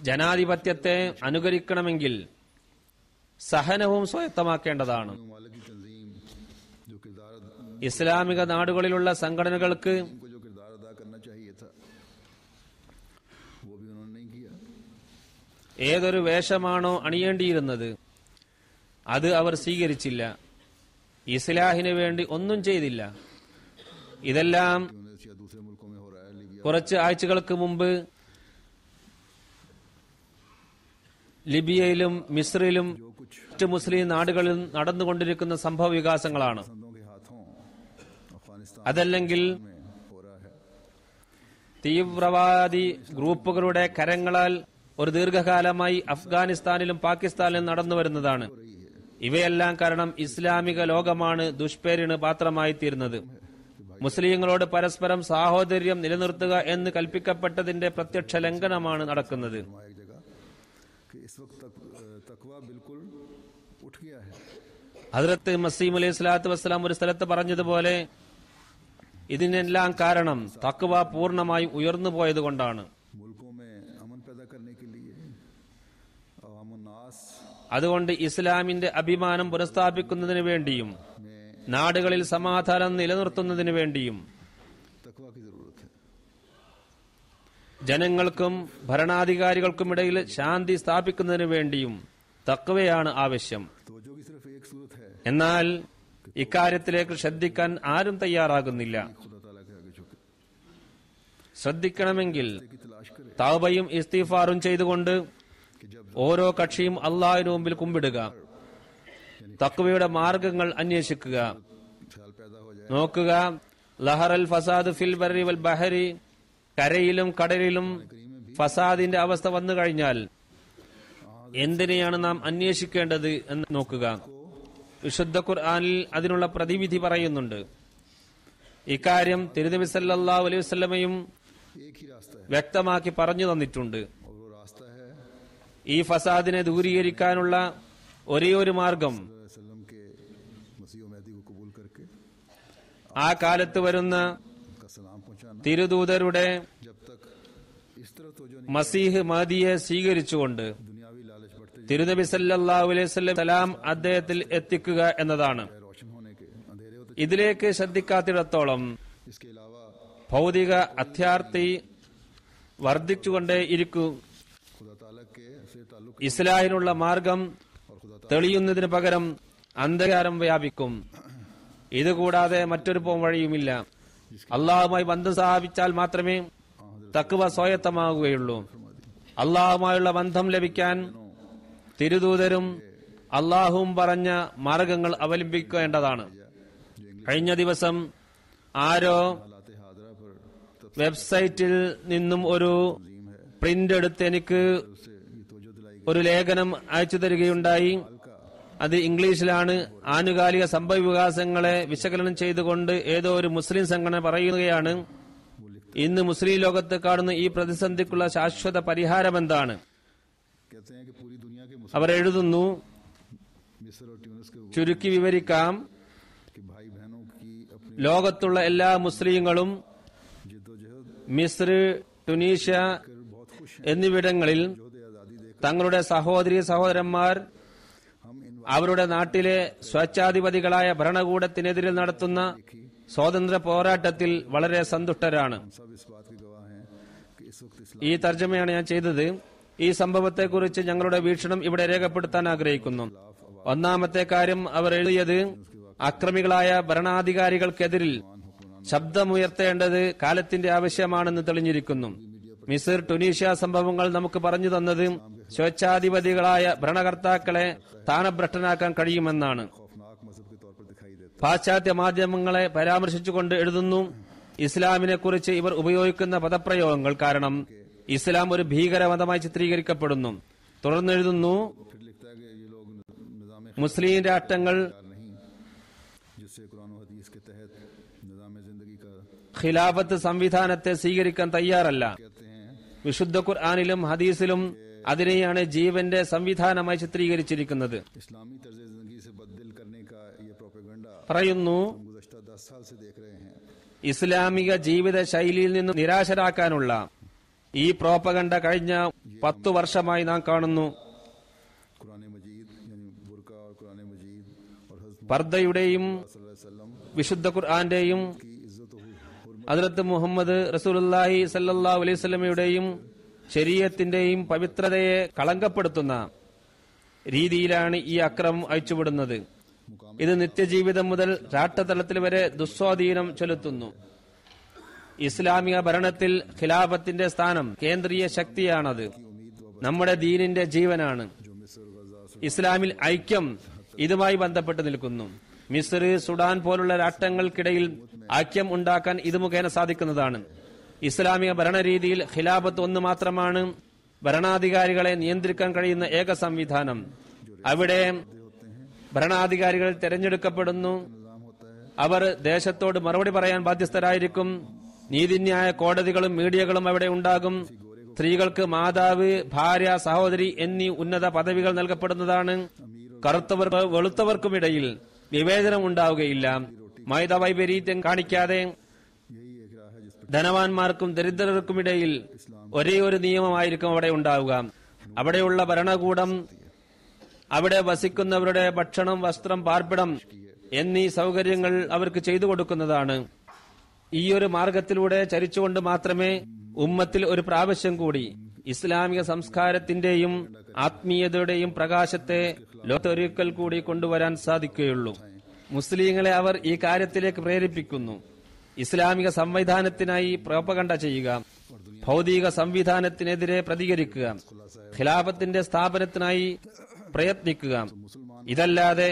ജനാധിപത്യത്തെ അനുകരിക്കണമെങ്കിൽ സഹനവും സ്വായത്തമാക്കേണ്ടതാണ്. ഇസ്ലാമിക നാടുകളിലുള്ള സംഘടനകൾക്ക് ഏതൊരു വേഷമാണോ അണിയേണ്ടിയിരുന്നത് അത് അവർ സ്വീകരിച്ചില്ല. ഇസ്ലാഹിന് വേണ്ടി ഒന്നും ചെയ്തില്ല. ഇതെല്ലാം കുറച്ച് ആഴ്ചകൾക്ക് മുമ്പ് ലിബിയയിലും മിസ്രിലും മറ്റ് മുസ്ലിം നാടുകളിലും നടന്നുകൊണ്ടിരിക്കുന്ന സംഭവ വികാസങ്ങളാണ്. അതല്ലെങ്കിൽ തീവ്രവാദി ഗ്രൂപ്പുകളുടെ കരങ്ങളാൽ ഒരു ദീർഘകാലമായി അഫ്ഗാനിസ്ഥാനിലും പാകിസ്ഥാനിലും നടന്നു വരുന്നതാണ്. ഇവയെല്ലാം കാരണം ഇസ്ലാമിക ലോകമാണ് ദുഷ്പേരിന് പാത്രമായി തീർന്നത്. മുസ്ലിങ്ങളോട് പരസ്പരം സാഹോദര്യം നിലനിർത്തുക എന്ന് കൽപ്പിക്കപ്പെട്ടതിന്റെ പ്രത്യക്ഷ ലംഘനമാണ് നടക്കുന്നത്. ഹദ്രത്ത് മസീഹ് അലൈഹി സ്വലാത്തു വസ്സലാം ഒരു സ്ഥലത്ത് പറഞ്ഞതുപോലെ ഇതിനെല്ലാം കാരണം തഖ്വ പൂർണ്ണമായും ഉയർന്നു പോയതുകൊണ്ടാണ്. അതുകൊണ്ട് ഇസ്ലാമിന്റെ അഭിമാനം പുനഃസ്ഥാപിക്കുന്നതിന് വേണ്ടിയും നാടുകളിൽ സമാധാനം നിലനിർത്തുന്നതിന് വേണ്ടിയും ജനങ്ങൾക്കും ഭരണാധികാരികൾക്കുമിടയിൽ ശാന്തി സ്ഥാപിക്കുന്നതിന് വേണ്ടിയും തഖ്വയാണ് ആവശ്യം. എന്നാൽ ഇക്കാര്യത്തിലേക്ക് ശ്രദ്ധിക്കാൻ ആരും തയ്യാറാകുന്നില്ല. खुदा ताला के आगे झुके ശ്രദ്ധിക്കണമെങ്കിൽ की तलाश करे തൗബയും ഇസ്തിഗ്ഫാറും ചെയ്തുകൊണ്ട് कि जब ഓരോ കക്ഷിയും അള്ളാഹുവിന്റെ മുമ്പിൽ കുമ്പിടുക, തഖ്വയുടെ മാർഗങ്ങൾ അന്വേഷിക്കുക. ख्याल पैदा हो जाए നോക്കുക, ലഹറൽ ഫസാദ് ഫിൽ ബർരി വൽ ബഹരി, കരയിലും കടലിലും ഫസാദിന്റെ അവസ്ഥ വന്നു കഴിഞ്ഞാൽ എന്തിനെയാണ് നാം അന്വേഷിക്കേണ്ടത് എന്ന് നോക്കുക. വിശുദ്ധ ഖുർആനിൽ അതിനുള്ള പ്രതിവിധി പറയുന്നുണ്ട്. ഇക്കാര്യം തിരുനബി സല്ലല്ലാഹു അലൈഹി വസല്ലമയും एक ही रास्ता है വ്യക്തമാക്കി പറഞ്ഞു തന്നിട്ടുണ്ട്. और वो रास्ता है ഈ ഫസാദിനെ ദൂരീകരിക്കാനുള്ള ഒരേ ഒരു മാർഗം वसल्लम के मसीह और महदी को कबूल करके ആ കാലത്ത് വരുന്ന उनका सलाम पहुंचाना। തിരുദൂതരുടെ जब तक इस तरफ तवज्जो नहीं മസീഹ് മഹദിയെ സ്വീകരിച്ചുകൊണ്ട് दुनियावी लालच बढ़ते തിരുനബി സല്ലല്ലാഹു അലൈഹി വസല്ലം സലാം അദ്ദേഹത്തിൽ എത്തിക്കുക എന്നതാണ്. जाए, रोशन होने के अंधेरे होते ഇതിലേക്ക് ശ്രദ്ധിക്കാത്തിടത്തോളം इसके अलावा ഭൗതിക അത്യാർത്തി വർദ്ധിച്ചുകൊണ്ടേയിരിക്കും. खुदा ताला के से ताल्लुक ഇസ്ലാഹിനുള്ള മാർഗം और खुदा തെളിയുന്നതിന് പകരം അന്ധകാരം വ്യാപിക്കും. ഇതുകൂടാതെ മറ്റൊരു പോംവഴിയുമില്ല. അള്ളാഹുമായി ബന്ധം സ്ഥാപിച്ചാൽ മാത്രമേ തഖ്വ സ്വായത്തമാകുകയുള്ളൂ. അള്ളാഹുമായുള്ള ബന്ധം ലഭിക്കാൻ തിരുദൂതരും അള്ളാഹുവും പറഞ്ഞ മാർഗങ്ങൾ അവലംബിക്കേണ്ടതാണ്. കഴിഞ്ഞ ദിവസം ആരോ हालात हादरा पर വെബ്സൈറ്റിൽ നിന്നും ഒരു പ്രിന്റ് എടുത്ത് എനിക്ക് से ये तवज्जो दिलाई ഒരു ലേഖനം അയച്ചു തരികയുണ്ടായി. അത് ഇംഗ്ലീഷിലാണ്. ആനുകാലിക സംഭവ വികാസങ്ങളെ വിശകലനം ചെയ്തുകൊണ്ട് ഏതോ ഒരു മുസ്ലിം സംഘടന പറയുകയാണ്, ഇന്ന് മുസ്ലിം ലോകത്ത് കാണുന്ന ഈ പ്രതിസന്ധിക്കുള്ള ശാശ്വത പരിഹാരമെന്താണ്. कहते हैं कि पूरी दुनिया के അവർ എഴുതുന്നു, मिस्र और ट्यूनिस के ചുരുക്കി വിവരിക്കാം, कि भाई बहनों की अपनी ലോകത്തുള്ള എല്ലാ മുസ്ലിങ്ങളും जिद्दोजहद മിസ്ർ, ടുണീഷ്യ कर बहुत खुश हैं। എന്നിവിടങ്ങളിൽ जोधे आज़ादी देख തങ്ങളുടെ സഹോദരി സഹോദരന്മാർ हम इन അവരുടെ നാട്ടിലെ സ്വേച്ഛാധിപതികളായ ഭരണകൂടത്തിനെതിരെ നടത്തുന്ന സ്വാതന്ത്ര്യ പോരാട്ടത്തിൽ വളരെ സന്തുഷ്ടരാണ്. सब इस बात के गवाह हैं कि इस वक्त इस्लाम ഈ തർജ്ജമയാണ് ഞാൻ ചെയ്തത്. ഈ സംഭവത്തെക്കുറിച്ച് ഞങ്ങളുടെ വീക്ഷണം ഇവിടെ രേഖപ്പെടുത്താൻ ആഗ്രഹിക്കുന്നു. ഒന്നാമത്തെ കാര്യം അവർ എഴുതിയത്, അക്രമികളായ ഭരണാധികാരികൾക്കെതിരിൽ ശബ്ദമുയർത്തേണ്ടത് കാലത്തിന്റെ ആവശ്യമാണെന്ന് തെളിഞ്ഞിരിക്കുന്നു. മിസ്ർ, ടുണീഷ്യ സംഭവങ്ങൾ നമുക്ക് പറഞ്ഞു തന്നത് സ്വേച്ഛാധിപതികളായ ഭരണകർത്താക്കളെ സ്ഥാനഭ്രഷ്ടനാക്കാൻ കഴിയുമെന്നാണ്. खौफनाक मजहब के तौर पर दिखाई देता പാശ്ചാത്യ മാധ്യമങ്ങളെ പരാമർശിച്ചുകൊണ്ട് എഴുതുന്നു, ഇസ്ലാമിനെ കുറിച്ച് ഇവർ ഉപയോഗിക്കുന്ന പദപ്രയോഗങ്ങൾ കാരണം ഇസ്ലാം ഒരു ഭീകരമതമായി ചിത്രീകരിക്കപ്പെടുന്നു. തുടർന്ന് എഴുതുന്നു, है। फिर लिखता है कि ये लोग निज़ाम മുസ്ലിം രാഷ്ട്രങ്ങൾ नहीं जिससे कुरान और हदीस के तहत निज़ाम जिंदगी का ഖിലാഫത്ത് സംവിധാനത്തെ സ്വീകരിക്കാൻ തയ്യാറല്ല. कहते हैं വിശുദ്ധ ഖുർആനിലും ഹദീസിലും അതിനെയാണ് ജീവന്റെ സംവിധാനമായി ചിത്രീകരിച്ചിരിക്കുന്നത്. इस्लामी तर्ज जिंदगी से बददिल करने का ये प्रोपेगेंडा പറയുന്നു, हम गुज़श्ता 10 साल से देख रहे हैं। ഇസ്ലാമിക ജീവിത ശൈലിയിൽ നിന്ന് നിരാശരാക്കാനുള്ള ഈ പ്രോപ്പഗണ്ട കഴിഞ്ഞ 10 വർഷമായി നാം കാണുന്നു. कुरान मजीद यानी बुरका और कुरान मजीद और हज़रत പർദ്ദയുടെയും सल्लल्लाहु अलैहि वसल्लम വിശുദ്ധ ഖുർആന്റെയും की इज्जत और हुर्मत ഹദ്റത്ത് മുഹമ്മദ് റസൂലുള്ളാഹി സല്ലല്ലാഹു അലൈഹി വസല്ലമയുടെയും ശരീഅത്തിന്റെയും പവിത്രതയെ കളങ്കപ്പെടുത്തുന്ന രീതിയിലാണ് ഈ അക്രമം അയച്ചുവിടുന്നത്. ഇത് നിത്യജീവിതം മുതൽ രാഷ്ട്രതലത്തിൽ വരെ ദുസ്വാധീനം ചെലുത്തുന്നു. ഇസ്ലാമിക ഭരണത്തിൽ ഖിലാഫത്തിന്റെ സ്ഥാനം കേന്ദ്രീയ ശക്തിയാണത്. നമ്മുടെ ദീനിന്റെ ജീവനാണ്. ഇസ്ലാമിൽ ഐക്യം ഇതുമായി ബന്ധപ്പെട്ട് നിൽക്കുന്നു. മിസ്ർ, സുഡാൻ പോലുള്ള രാഷ്ട്രങ്ങൾക്കിടയിൽ ഐക്യം ഉണ്ടാക്കാൻ ഇത് മുഖേന സാധിക്കുന്നതാണ്. ഇസ്ലാമിക ഭരണരീതിയിൽ ഖിലാഫത്ത് ഒന്ന് മാത്രമാണ് ഭരണാധികാരികളെ നിയന്ത്രിക്കാൻ കഴിയുന്ന ഏക സംവിധാനം. അവിടെ ഭരണാധികാരികൾ തെരഞ്ഞെടുക്കപ്പെടുന്നു. അവർ ദേശത്തോട് മറുപടി പറയാൻ ബാധ്യസ്ഥരായിരിക്കും. നീതിന്യായ കോടതികളും മീഡിയകളും അവിടെ ഉണ്ടാകും. സ്ത്രീകൾക്ക് മാതാവ്, ഭാര്യ, സഹോദരി എന്നീ ഉന്നത പദവികൾ നൽകപ്പെടുന്നതാണ്. കറുത്തവർക്ക് വെളുത്തവർക്കുമിടയിൽ വിവേചനം ഉണ്ടാവുകയില്ല. മൈതവൈപരീത്യം കാണിക്കാതെ ധനവാന്മാർക്കും ദരിദ്രർക്കുമിടയിൽ ഒരേ ഒരു നിയമമായിരിക്കും അവിടെ ഉണ്ടാവുക. അവിടെയുള്ള ഭരണകൂടം അവിടെ വസിക്കുന്നവരുടെ ഭക്ഷണം, വസ്ത്രം, പാർപ്പിടം എന്നീ സൗകര്യങ്ങൾ അവർക്ക് ചെയ്തു കൊടുക്കുന്നതാണ്. ഈ ഒരു മാർഗത്തിലൂടെ ചരിച്ചുകൊണ്ട് മാത്രമേ ഉമ്മത്തിൽ ഒരു പ്രാവശ്യം കൂടി ഇസ്ലാമിക സംസ്കാരത്തിന്റെയും ആത്മീയതയുടെയും പ്രകാശത്തെ ലോകത്തൊരിക്കൽ കൂടി കൊണ്ടുവരാൻ സാധിക്കുകയുള്ളൂ. മുസ്ലിങ്ങളെ അവർ ഈ കാര്യത്തിലേക്ക് പ്രേരിപ്പിക്കുന്നു. ഇസ്ലാമിക സംവിധാനത്തിനായി പ്രോപ്പഗണ്ട ചെയ്യുക, ഭൗതിക സംവിധാനത്തിനെതിരെ പ്രതികരിക്കുക, ഖിലാഫത്തിന്റെ സ്ഥാപനത്തിനായി പ്രയത്നിക്കുക. ഇതല്ലാതെ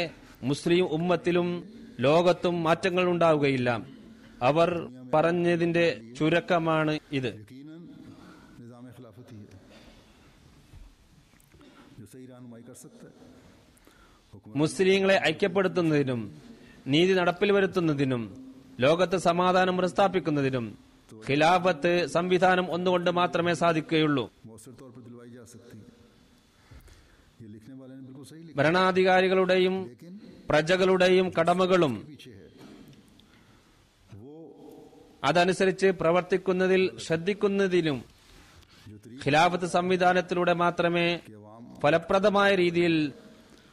മുസ്ലിം ഉമ്മത്തിലും ലോകത്തും മാറ്റങ്ങൾ ഉണ്ടാവുകയില്ല. അവർ പറഞ്ഞതിന്റെ ചുരുക്കമാണ് ഇത്. यकीनन निज़ाम खिलाफत ही है जो सही रहनुमाई कर सकता है। മുസ്ലിങ്ങളെ ഐക്യപ്പെടുത്തുന്നതിനും നീതി നടപ്പിൽ വരുത്തുന്നതിനും ലോകത്ത് സമാധാനം പുനഃസ്ഥാപിക്കുന്നതിനും ഖിലാഫത്ത് സംവിധാനം ഒന്നുകൊണ്ട് മാത്രമേ സാധിക്കുകയുള്ളൂ. मौसर तौर पर दिलवाई जा सकती है। ये लिखने वाले ने बिल्कुल सही लिखा, ഭരണാധികാരികളുടെയും പ്രജകളുടെയും കടമകളും पीछे है वो അതനുസരിച്ച് പ്രവർത്തിക്കുന്നതിൽ ശ്രദ്ധിക്കുന്നതിനും ഖിലാഫത്ത് സംവിധാനത്തിലൂടെ മാത്രമേ ഫലപ്രദമായ രീതിയിൽ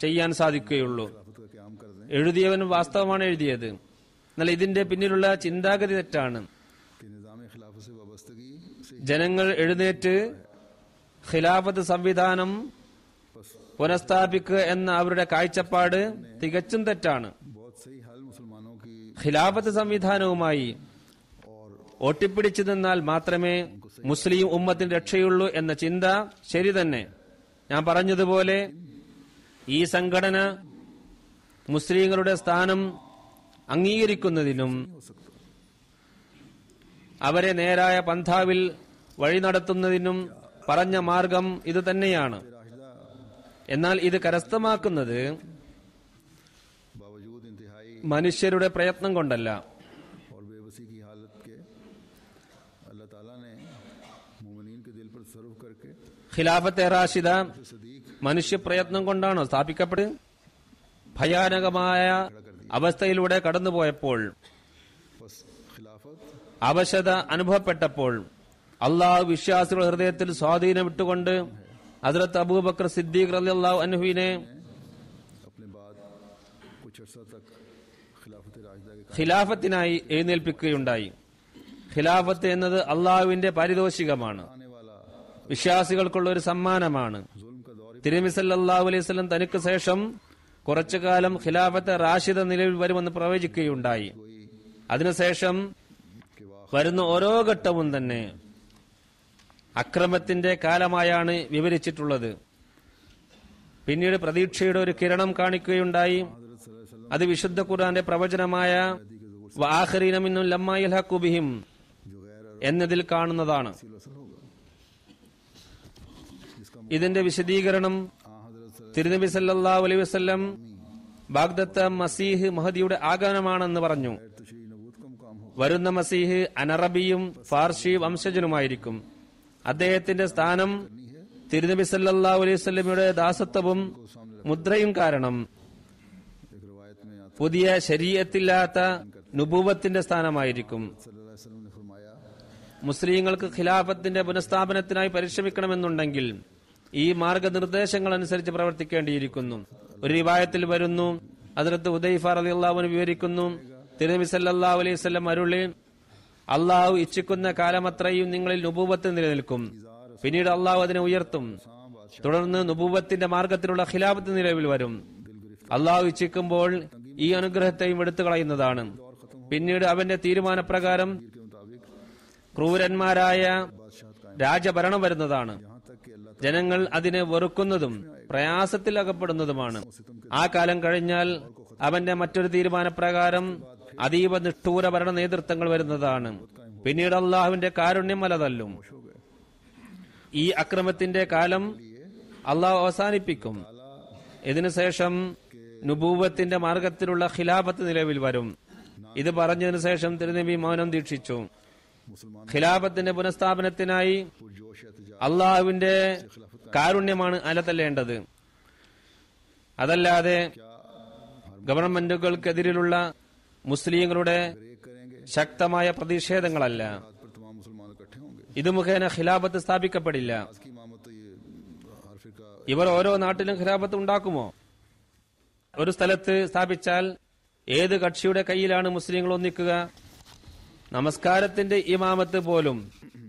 ചെയ്യാൻ സാധിക്കുകയുള്ളൂ. खिलाफत का क़याम कर दें എഴുതിയവൻ വാസ്തവമാണ് എഴുതിയത്, എന്നാൽ ഇതിന്റെ പിന്നിലുള്ള ചിന്താഗതി തെറ്റാണ്. कि निज़ाम खिलाफत से वाबस्तगी से ജനങ്ങൾ എഴുന്നേറ്റ് ഖിലാഫത്ത് സംവിധാനം പുനഃസ്ഥാപിക്കുക എന്ന അവരുടെ കാഴ്ചപ്പാട് തികച്ചും തെറ്റാണ്. बहुत सही हाल मुसलमानों की ഖിലാഫത്ത് സംവിധാനവുമായി ഒട്ടിപ്പിടിച്ചു നിന്നാൽ മാത്രമേ മുസ്ലിം ഉമ്മത്തിന് രക്ഷയുള്ളൂ എന്ന ചിന്ത ശരി തന്നെ. ഞാൻ പറഞ്ഞതുപോലെ ഈ സംഘടന മുസ്ലിങ്ങളുടെ സ്ഥാനം അംഗീകരിക്കുന്നതിനും അവരെ നേരായ പന്ഥാവിൽ വഴി നടത്തുന്നതിനും പറഞ്ഞ മാർഗം ഇത് തന്നെയാണ്. എന്നാൽ ഇത് കരസ്ഥമാക്കുന്നത് बावजूद इंतहाई മനുഷ്യരുടെ പ്രയത്നം കൊണ്ടല്ല. और बेबसी की हालत के अल्लाह ताला ने मोमिनीन के दिल पर तसर्रुफ करके ഖിലാഫത്തെ റാഷിദ सदीक മനുഷ്യ പ്രയത്നം കൊണ്ടാണോ സ്ഥാപിക്കപ്പെടുന്നത്? ഭയാനകമായ അവസ്ഥയിലൂടെ കടന്നുപോയപ്പോൾ, बस खिलाफत അവശത അനുഭവപ്പെട്ടപ്പോൾ അള്ളാഹു വിശ്വാസികളുടെ ഹൃദയത്തിൽ സ്വാധീനം വിട്ടുകൊണ്ട് ഹദ്റത്ത് അബൂബക്കർ സിദ്ദീഖ് റളിയല്ലാഹു അൻഹുവിനെ अपने बाद कुछ अर्सा तक खिलाफत राशिदा के ഖിലാഫത്തിനായി എഴുന്നേൽപ്പിക്കുകയുണ്ടായി. ഖിലാഫത്ത് എന്നത് അള്ളാഹുവിന്റെ പാരിതോഷികമാണ്, आने वाला വിശ്വാസികൾക്കുള്ള ഒരു സമ്മാനമാണ്. जुल्म का दौर തിരുനബി സല്ലല്ലാഹു അലൈഹി വസല്ലം തനിക്ക് ശേഷം കുറച്ചു കാലം ഖിലാഫത്ത് റാഷിദ നിലവിൽ വരുമെന്ന് പ്രവചിക്കുകയുണ്ടായി. അതിനുശേഷം വരുന്ന ഓരോ ഘട്ടവും തന്നെ അക്രമത്തിന്റെ കാലമായാണ് വിവരിച്ചിട്ടുള്ളത്. പിന്നീട് പ്രതീക്ഷയുടെ ഒരു കിരണം കാണിക്കുകയുണ്ടായി. അത് വിശുദ്ധ ഖുർആന്റെ പ്രവചനമായ വആഖിരീന മിന്നും ലമ്മാ യൽഹഖു ബിഹിം എന്നതിൽ കാണുന്നതാണ്. ഇതിന്റെ വിശദീകരണം തിരുനബി സല്ലല്ലാഹു അലൈഹി വസല്ലം ബാഗ്ദത്ത് മസീഹ് മഹദിയുടെ ആഗമനമാണെന്ന് പറഞ്ഞു. तशरीह नबूत का मुकाम हो വരുന്ന മസീഹ് അനറബിയും ഫാർസി വംശജനുമായിരിക്കും. അദ്ദേഹത്തിന്റെ സ്ഥാനം തിരുനബി സല്ലല്ലാഹു അലൈഹി വസല്ലമയുടെ ദാസത്വവും മുദ്രയും കാരണം एक रिवायत में आता പുതിയ ശരീഅത്തില്ലാത്ത നുബുവത്തിന്റെ സ്ഥാനമായിരിക്കും. सल्लल्लाहु अलैहि वसल्लम ने फरमाया മുസ്ലിങ്ങൾക്ക് ഖിലാഫത്തിന്റെ പുനഃസ്ഥാപനത്തിനായി പരിശ്രമിക്കണമെന്നുണ്ടെങ്കിൽ ഈ മാർഗനിർദ്ദേശങ്ങൾ അനുസരിച്ച് പ്രവർത്തിക്കേണ്ടിയിരിക്കുന്നു. ഒരു റിവായത്തിൽ വരുന്നു, ഹദ്റത്ത് ഹുദൈഫ റളിയല്ലാഹു അൻഹു വിവരിക്കുന്നു, തിരുനബി സല്ലല്ലാഹു അലൈഹി വസല്ലം അരുളി, അള്ളാഹു ഇച്ഛിക്കുന്ന കാലമത്രയും നിങ്ങളിൽ നുബുവത്ത് നിലനിൽക്കും. പിന്നീട് അള്ളാഹു അതിനെ ഉയർത്തും. തുടർന്ന് നുബുവത്തിന്റെ മാർഗത്തിലുള്ള ഖിലാഫത്ത് നിലവിൽ വരും. അള്ളാഹു ഇച്ഛിക്കുമ്പോൾ ഈ അനുഗ്രഹത്തെയും എടുത്തു കളയുന്നതാണ്. പിന്നീട് അവന്റെ തീരുമാനപ്രകാരം ക്രൂരന്മാരായ രാജഭരണം വരുന്നതാണ്. ജനങ്ങൾ അതിനെ വെറുക്കുന്നതും പ്രയാസത്തിൽ അകപ്പെടുന്നതുമാണ്. ആ കാലം കഴിഞ്ഞാൽ അവന്റെ മറ്റൊരു തീരുമാനപ്രകാരം അതീവ നിഷ്ഠൂര ഭരണ നേതൃത്വങ്ങൾ വരുന്നതാണ്. പിന്നീട് അള്ളാഹുവിന്റെ കാരുണ്യം അലതല്ലും. ഈ അക്രമത്തിന്റെ കാലം അള്ളാഹു അവസാനിപ്പിക്കും. ഇതിനുശേഷം നുബൂവത്തിന്റെ മാർഗത്തിലുള്ള ഖിലാഫത്ത് നിലവിൽ വരും. ഇത് പറഞ്ഞതിനു ശേഷം തിരുനബി മൗനം ദീക്ഷിച്ചു. ഖിലാഫത്തിന്റെ പുനഃസ്ഥാപനത്തിനായി അള്ളാഹുവിന്റെ കാരുണ്യമാണ് അലതല്ലേണ്ടത്, അതല്ലാതെ ഗവൺമെന്റുകൾക്കെതിരിലുള്ള മുസ്ലിങ്ങളുടെ ശക്തമായ പ്രതിഷേധങ്ങളല്ല. पर तमाम मुसलमान इकट्ठे होंगे। ഇത് മുഖേന ഖിലാഫത്ത് സ്ഥാപിക്കപ്പെടില്ല. इसकी इमामत तो ये हर फिरका ഇവർ ഓരോ നാട്ടിലും ഖിലാഫത്ത് ഉണ്ടാക്കുമോ? ഒരു സ്ഥലത്ത് സ്ഥാപിച്ചാൽ ഏത് കക്ഷിയുടെ കയ്യിലാണ് മുസ്ലിങ്ങൾ ഒന്നിക്കുക? നമസ്കാരത്തിന്റെ ഇമാമത്ത് പോലും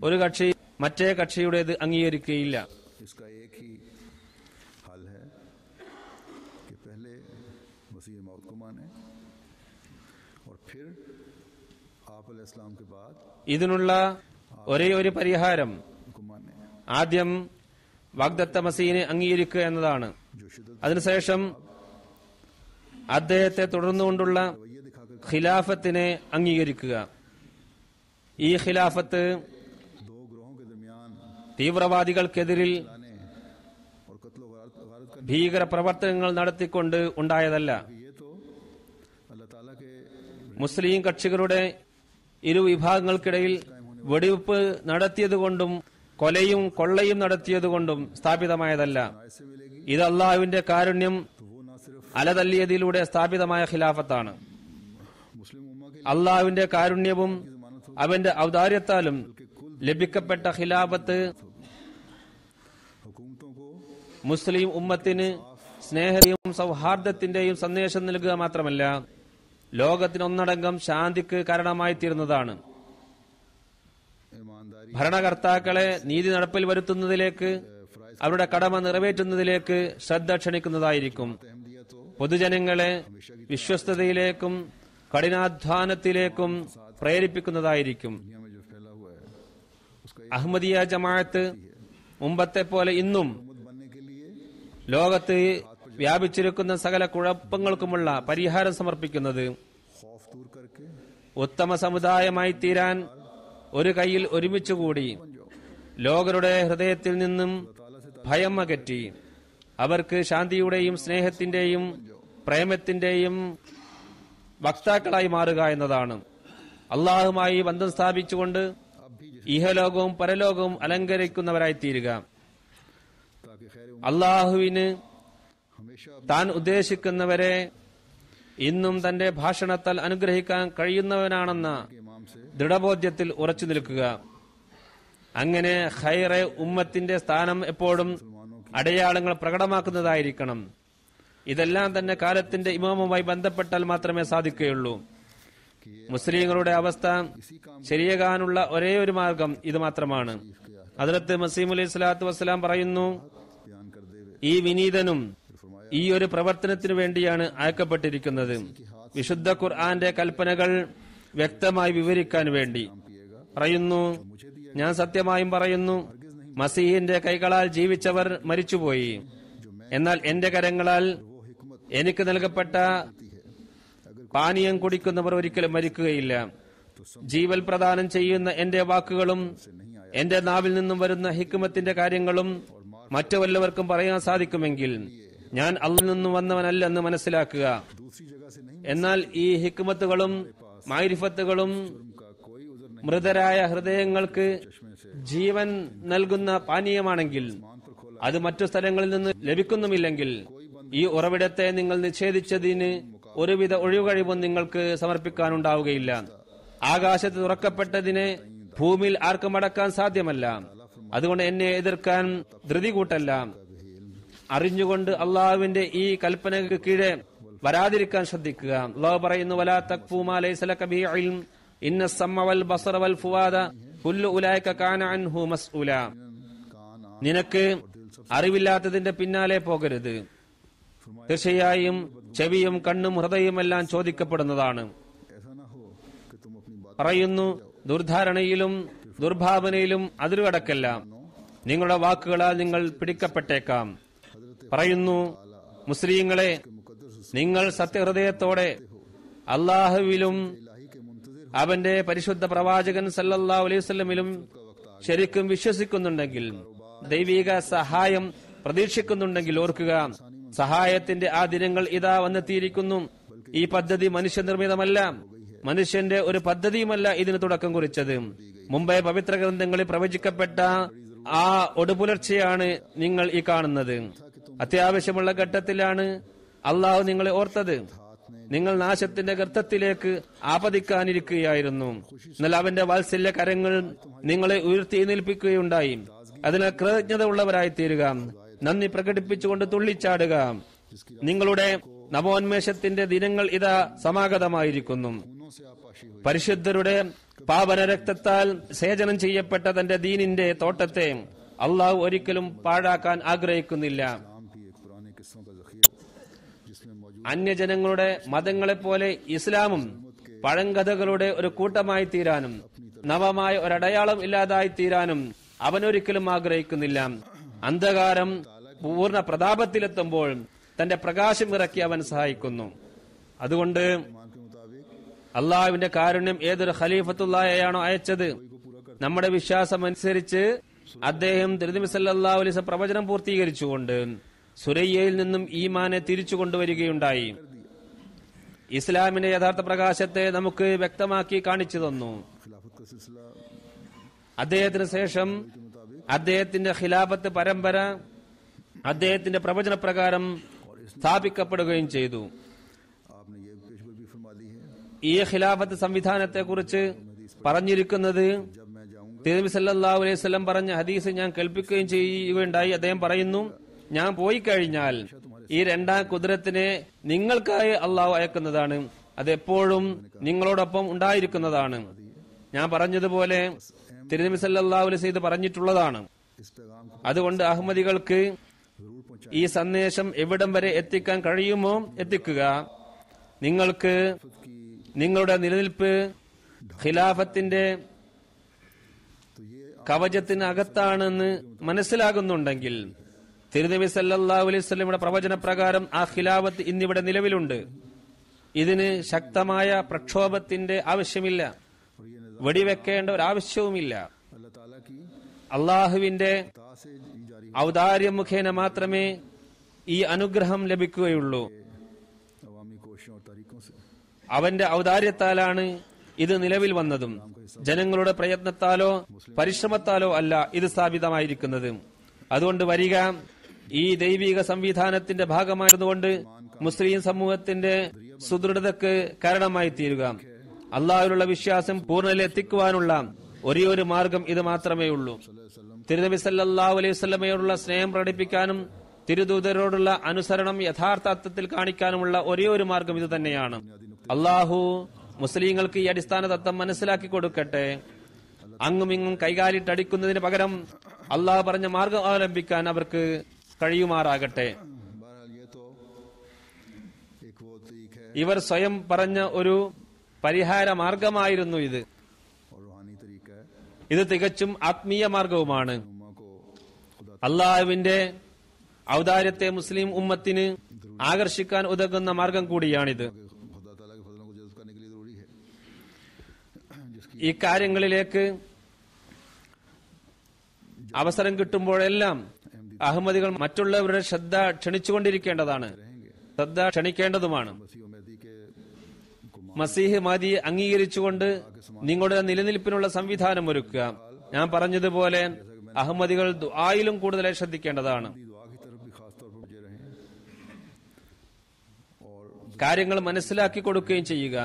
ഒരു കക്ഷി മറ്റേ കക്ഷിയുടേത് അംഗീകരിക്കുകയില്ല. इसका एक ही हल है कि पहले वसीय मौत को माने फिर आप अलैहिस्सलाम के बाद ഇതിനുള്ള ഒരേ ഒരു പരിഹാരം उनको माने ആദ്യം വാഗ്ദത്ത മസീഹിനെ അംഗീകരിക്കുക എന്നതാണ്. जो शिद्दत അതിനുശേഷം അദ്ദേഹത്തെ തുടർന്നുകൊണ്ടുള്ള ये दिखाकर ഖിലാഫത്തിനെ അംഗീകരിക്കുക. ഈ ഖിലാഫത്ത് दो ग्रोहों के दरमियान തീവ്രവാദികൾക്കെതിരിൽ लाने और कत्ल वारत करने ഭീകര പ്രവർത്തനങ്ങൾ നടത്തിക്കൊണ്ട് ഉണ്ടായതല്ല. ये तो अल्लाह ताला के മുസ്ലിം കക്ഷികളുടെ ഇരു വിഭാഗങ്ങൾക്കിടയിൽ വെടിവെപ്പ് നടത്തിയതുകൊണ്ടും കൊലയും കൊള്ളയും നടത്തിയതുകൊണ്ടും സ്ഥാപിതമായതല്ല. ऐसे मिलेगी ഇത് അള്ളാഹുവിന്റെ കാരുണ്യം तो वो ना सिर्फ അലതല്ലിയതിലൂടെ സ്ഥാപിതമായ ഖിലാഫത്താണ്. मुस्लिम उम्मा के അള്ളാഹുവിന്റെ കാരുണ്യവും അവന്റെ ഔദാര്യത്താലും ലഭിക്കപ്പെട്ട ഖിലാഫത്ത് हुकूमतों को മുസ്ലിം ഉമ്മത്തിന് സ്നേഹത്തെയും സൗഹാർദ്ദത്തിന്റെയും സന്ദേശം നൽകുക മാത്രമല്ല, ലോകത്തിനൊന്നടങ്കം ശാന്തിക്ക് കാരണമായി തീരുന്നതാണ്. ईमानदारी ഭരണകർത്താക്കളെ നീതി നടപ്പിൽ വരുത്തുന്നതിലേക്ക്, അവരുടെ കടമ നിറവേറ്റുന്നതിലേക്ക് ശ്രദ്ധ ക്ഷണിക്കുന്നതായിരിക്കും. अहमदिया तो പൊതുജനങ്ങളെ വിശ്വസ്തതയിലേക്കും കഠിനാധ്വാനത്തിലേക്കും പ്രേരിപ്പിക്കുന്നതായിരിക്കും. दुनिया में जो फैला हुआ है उसका അഹ്മദിയ ജമാഅത്ത് മുമ്പത്തെ പോലെ ഇന്നും हुकूमत बनने के लिए ലോകത്ത് വ്യാപിച്ചിരിക്കുന്ന സകല കുഴപ്പങ്ങൾക്കുമുള്ള പരിഹാരം സമർപ്പിക്കുന്നത് खौफ दूर करके ഉത്തമ സമുദായമായി തീരാൻ ഒരു കൈയിൽ ഒരുമിച്ചുകൂടി ലോകരുടെ ഹൃദയത്തിൽ നിന്നും ഭയം അകറ്റി അവർക്ക് ശാന്തിയുടെയും സ്നേഹത്തിന്റെയും പ്രേമത്തിന്റെയും വക്താക്കളായി മാറുക എന്നതാണ്. അള്ളാഹുമായി ബന്ധം സ്ഥാപിച്ചുകൊണ്ട് ഇഹലോകവും പരലോകവും അലങ്കരിക്കുന്നവരായി തീരുക. ताकि खैर അള്ളാഹുവിന് हमेशा താൻ ഉദ്ദേശിക്കുന്നവരെ ഇന്നും തന്റെ ഭാഷണത്താൽ അനുഗ്രഹിക്കാൻ കഴിയുന്നവനാണെന്ന के इमाम से ദൃഢബോധ്യത്തിൽ ഉറച്ചു നിൽക്കുക. അങ്ങനെ ഖൈറെ ഉമ്മത്തിന്റെ സ്ഥാനം എപ്പോഴും അടയാളങ്ങൾ പ്രകടമാക്കുന്നതായിരിക്കണം. ഇതെല്ലാം തന്നെ കാലത്തിന്റെ ഇമാമുമായി ബന്ധപ്പെട്ടാൽ മാത്രമേ സാധിക്കുകയുള്ളൂ. മുസ്ലിങ്ങളുടെ അവസ്ഥ ശരിയാകാനുള്ള ഒരേ ഒരു മാർഗം ഇത് മാത്രമാണ്. ഹദ്റത്ത് മസീഹ് അലൈഹി സ്വലാത്തു വസ്സലാം പറയുന്നു, बयान कर दे हुए ഈ വിനീതനും ഈ ഒരു പ്രവർത്തനത്തിനു വേണ്ടിയാണ് അയക്കപ്പെട്ടിരിക്കുന്നത്. വിശുദ്ധ ഖുർആന്റെ കൽപ്പനകൾ വ്യക്തമായി വിവരിക്കാൻ വേണ്ടി പറയുന്നു, ഞാൻ സത്യമായും പറയുന്നു, മസീഹിന്റെ കൈകളാൽ ജീവിച്ചവർ മരിച്ചുപോയി, എന്നാൽ എന്റെ കരങ്ങളാൽ എനിക്ക് നൽകപ്പെട്ട പാനീയം കുടിക്കുന്നവർ ഒരിക്കലും മരിക്കുകയില്ല. ജീവൽ പ്രദാനം ചെയ്യുന്ന എന്റെ വാക്കുകളും എന്റെ നാവിൽ നിന്നും വരുന്ന ഹിക്മത്തിന്റെ കാര്യങ്ങളും മറ്റു വല്ലവർക്കും പറയാൻ സാധിക്കുമെങ്കിൽ ഞാൻ അള്ളാഹുവിൽ നിന്നും വന്നവനല്ലെന്ന് മനസ്സിലാക്കുക. दूसरी जगह से नहीं എന്നാൽ ഈ ഹിക്മത്തുകളും മൈരിഫത്തുകളും മൃതരായ ഹൃദയങ്ങൾക്ക് ജീവൻ നൽകുന്ന പാനീയമാണെങ്കിൽ അത് മറ്റു സ്ഥലങ്ങളിൽ നിന്ന് ലഭിക്കുന്നുമില്ലെങ്കിൽ ഈ ഉറവിടത്തെ നിങ്ങൾ നിഷേധിച്ചതിന് ഒരുവിധ ഒഴിവുകഴിവും നിങ്ങൾക്ക് സമർപ്പിക്കാനുണ്ടാവുകയില്ല. ആകാശത്ത് തുറക്കപ്പെട്ടതിനെ ഭൂമിയിൽ ആർക്കും അടക്കാൻ സാധ്യമല്ല. അതുകൊണ്ട് എന്നെ എതിർക്കാൻ ധൃതി കൂട്ടല്ല. അറിഞ്ഞുകൊണ്ട് അള്ളാഹുവിന്റെ ഈ കൽപ്പനയ്ക്ക് കീഴെ വരാതിരിക്കാൻ ശ്രദ്ധിക്കുക. അള്ളാഹു പറയുന്നു, വലാ തഖ്ഫു മാ ലൈസ ലക ബിഹി ഇൽം ഇന്ന സമഅ വൽ ബസറ വൽ ഫുആദ കുല്ലു ഉലൈക കാന അൻഹു മസ്ഊല. നിനക്ക് അറിവില്ലാത്തതിന്റെ പിന്നാലെ പോകരുത്. തീർച്ചയായും ചെവിയും കണ്ണും ഹൃദയവുമെല്ലാം ചോദിക്കപ്പെടുന്നതാണ്. ऐसा ना हो कि तुम अपनी बात പറയുന്നു, ദുർധാരണയിലും ദുർഭാവനയിലും അതിരുകടക്കല്ല. നിങ്ങളുടെ വാക്കുകളാൽ നിങ്ങൾ പിടിക്കപ്പെട്ടേക്കാം. പറയുന്നു, മുസ്ലിങ്ങളെ, നിങ്ങൾ സത്യഹൃദയത്തോടെ അള്ളാഹുവിലും അവന്റെ പരിശുദ്ധ പ്രവാചകൻ സല്ലല്ലാഹു അലൈഹി വസല്ലമിലും ശരിക്കും വിശ്വസിക്കുന്നുണ്ടെങ്കിൽ, ദൈവിക സഹായം പ്രതീക്ഷിക്കുന്നുണ്ടെങ്കിൽ ഓർക്കുക, സഹായത്തിന്റെ ആ ദിനങ്ങൾ ഇതാ വന്നെത്തിയിരിക്കുന്നു. ഈ പദ്ധതി മനുഷ്യനിർമ്മിതമല്ല, മനുഷ്യന്റെ ഒരു പദ്ധതിയുമല്ല ഇതിന് തുടക്കം കുറിച്ചത്. മുമ്പേ പവിത്ര ഗ്രന്ഥങ്ങളിൽ പ്രവചിക്കപ്പെട്ട ആ ഒടുപുലർച്ചയാണ് നിങ്ങൾ ഈ കാണുന്നത്. അത്യാവശ്യമുള്ള ഘട്ടത്തിലാണ് അള്ളാഹു നിങ്ങളെ ഓർത്തത്. നിങ്ങൾ നാശത്തിന്റെ ഗർത്തത്തിലേക്ക് ആപതിക്കാനിരിക്കുകയായിരുന്നു. എന്നാൽ അവന്റെ വാത്സല്യ കരങ്ങൾ നിങ്ങളെ ഉയർത്തി എഴുന്നേൽപ്പിക്കുകയുണ്ടായി. അതിനാൽ കൃതജ്ഞത ഉള്ളവരായി തീരുക, നന്ദി പ്രകടിപ്പിച്ചുകൊണ്ട് തുള്ളിച്ചാടുക. നിങ്ങളുടെ നവോന്മേഷത്തിന്റെ ദിനങ്ങൾ ഇതാ സമാഗതമായിരിക്കുന്നു. പരിശുദ്ധരുടെ പാവന രക്തത്താൽ സേചനം ചെയ്യപ്പെട്ട തന്റെ ദീനിന്റെ തോട്ടത്തെ അള്ളാഹു ഒരിക്കലും പാഴാക്കാൻ ആഗ്രഹിക്കുന്നില്ല. അന്യജനങ്ങളുടെ മതങ്ങളെപ്പോലെ ഇസ്ലാമും പഴങ്കഥകളുടെ ഒരു കൂട്ടമായി തീരാനും നവമായ ഒരടയാളം ഇല്ലാതായി തീരാനും അവനൊരിക്കലും ആഗ്രഹിക്കുന്നില്ല. അന്ധകാരം പൂർണ്ണ പ്രതാപത്തിലെത്തുമ്പോൾ തന്റെ പ്രകാശം ഇറക്കി അവൻ സഹായിക്കുന്നു. അതുകൊണ്ട് അള്ളാഹുവിന്റെ കാരുണ്യം ഏതൊരു ഖലീഫത്തുള്ളാഹയാണോ അയച്ചത്, നമ്മുടെ വിശ്വാസം അനുസരിച്ച് അദ്ദേഹം തിരുനബി സല്ലല്ലാഹു അലൈഹി വസല്ലം പ്രവചനം പൂർത്തീകരിച്ചുകൊണ്ട് സുരയ്യയിൽ നിന്നും ഈമാനെ തിരിച്ചു കൊണ്ടുവരികയുണ്ടായി. ഇസ്ലാമിന്റെ യഥാർത്ഥ പ്രകാശത്തെ നമുക്ക് വ്യക്തമാക്കി കാണിച്ചു തന്നു. അദ്ദേഹത്തിന് ശേഷം അദ്ദേഹത്തിന്റെ ഖിലാഫത്ത് പരമ്പര അദ്ദേഹത്തിന്റെ പ്രവചന പ്രകാരം സ്ഥാപിക്കപ്പെടുകയും ചെയ്തു. ഈ ഖിലാഫത്ത് സംവിധാനത്തെ കുറിച്ച് പറഞ്ഞിരിക്കുന്നത് തിരുനബി സല്ലല്ലാഹു അലൈഹി വസല്ലം പറഞ്ഞ ഹദീസ് ഞാൻ കേൾപ്പിക്കുകയും ചെയ്യുകയുണ്ടായി. അദ്ദേഹം പറയുന്നു, ഞാൻ പോയി കഴിഞ്ഞാൽ ഈ രണ്ടാം കുതിരത്തിനെ നിങ്ങൾക്കായി അള്ളാഹു അയക്കുന്നതാണ്, അതെപ്പോഴും നിങ്ങളോടൊപ്പം ഉണ്ടായിരിക്കുന്നതാണ്. ഞാൻ പറഞ്ഞതുപോലെ തിരുനബി സല്ലല്ലാഹു അലൈഹി വസല്ലം പറഞ്ഞിട്ടുള്ളതാണ്. അതുകൊണ്ട് അഹമ്മദികൾക്ക് ഈ സന്ദേശം എവിടം വരെ എത്തിക്കാൻ കഴിയുമോ എത്തിക്കുക. നിങ്ങൾക്ക് നിങ്ങളുടെ നിലനിൽപ്പ് ഖിലാഫത്തിന്റെ കവചത്തിനകത്താണെന്ന് മനസ്സിലാകുന്നുണ്ടെങ്കിൽ തിരുനബി സല്ലല്ലാഹു അലൈഹി വസല്ലമയുടെ പ്രവചന പ്രകാരം ആ ഖിലാഫത്ത് ഇന്നിവിടെ നിലവിലുണ്ട്. ഇതിന് ശക്തമായ പ്രക്ഷോഭത്തിന്റെ ആവശ്യമില്ല, വെടിവെക്കേണ്ട ഒരു ആവശ്യവുമില്ല. അള്ളാഹുവിന്റെ ഔദാര്യം മുഖേന മാത്രമേ ഈ അനുഗ്രഹം ലഭിക്കുകയുള്ളൂ. അവന്റെ ഔദാര്യത്താലാണ് ഇത് നിലവിൽ വന്നതും ജനങ്ങളുടെ പ്രയത്നത്താലോ പരിശ്രമത്താലോ അല്ല ഇത് സ്ഥാപിതമായിരിക്കുന്നത്. അതുകൊണ്ട് വരിക, ഈ ദൈവിക സംവിധാനത്തിന്റെ ഭാഗമായിരുന്നുകൊണ്ട് മുസ്ലിം സമൂഹത്തിന്റെ സുദൃഢതയ്ക്ക് കാരണമായി തീരുക. അള്ളാഹുവിലുള്ള വിശ്വാസം പൂർണ്ണതയിൽ എത്തിക്കുവാനുള്ള ഒരേ ഒരു മാർഗം ഇത് മാത്രമേ ഉള്ളൂ. തിരുനബി സല്ലല്ലാഹു അലൈഹി വസല്ലമയോടുള്ള സ്നേഹം പ്രകടിപ്പിക്കാനും തിരുദൂതരോടുള്ള അനുസരണം യഥാർത്ഥ അർത്ഥത്തിൽ കാണിക്കാനുമുള്ള ഒരേ ഒരു മാർഗം ഇത് തന്നെയാണ്. അള്ളാഹു മുസ്ലിങ്ങൾക്ക് ഈ അടിസ്ഥാന തത്വം മനസ്സിലാക്കി കൊടുക്കട്ടെ. അങ്ങുമിങ്ങും കൈകാലിട്ടടിക്കുന്നതിന് പകരം അള്ളാഹു പറഞ്ഞ മാർഗം അവലംബിക്കാൻ അവർക്ക് കഴിയുമാറാകട്ടെ. ഇവർ സ്വയം പറഞ്ഞ ഒരു പരിഹാര മാർഗമായിരുന്നു ഇത് തികച്ചും ആത്മീയ മാർഗവുമാണ്. അള്ളാഹുവിന്റെ ഔദാര്യത്തെ മുസ്ലിം ഉമ്മത്തിന് ആകർഷിക്കാൻ ഉതകുന്ന മാർഗം കൂടിയാണിത്. ഈ കാര്യങ്ങളിലേക്ക് അവസരം കിട്ടുമ്പോഴെല്ലാം അഹമ്മദികൾ മറ്റുള്ളവരുടെ ശ്രദ്ധ ക്ഷണിച്ചുകൊണ്ടിരിക്കേണ്ടതാണ്, ശ്രദ്ധ ക്ഷണിക്കേണ്ടതുമാണ്. മസീഹ് മഹദിയെ അംഗീകരിച്ചുകൊണ്ട് നിങ്ങളുടെ നിലനിൽപ്പിനുള്ള സംവിധാനം ഒരുക്കുക. ഞാൻ പറഞ്ഞതുപോലെ അഹമ്മദികൾ ദുആയിലും കൂടുതലായി ശ്രദ്ധിക്കേണ്ടതാണ്. കാര്യങ്ങൾ മനസ്സിലാക്കി കൊടുക്കുകയും ചെയ്യുക.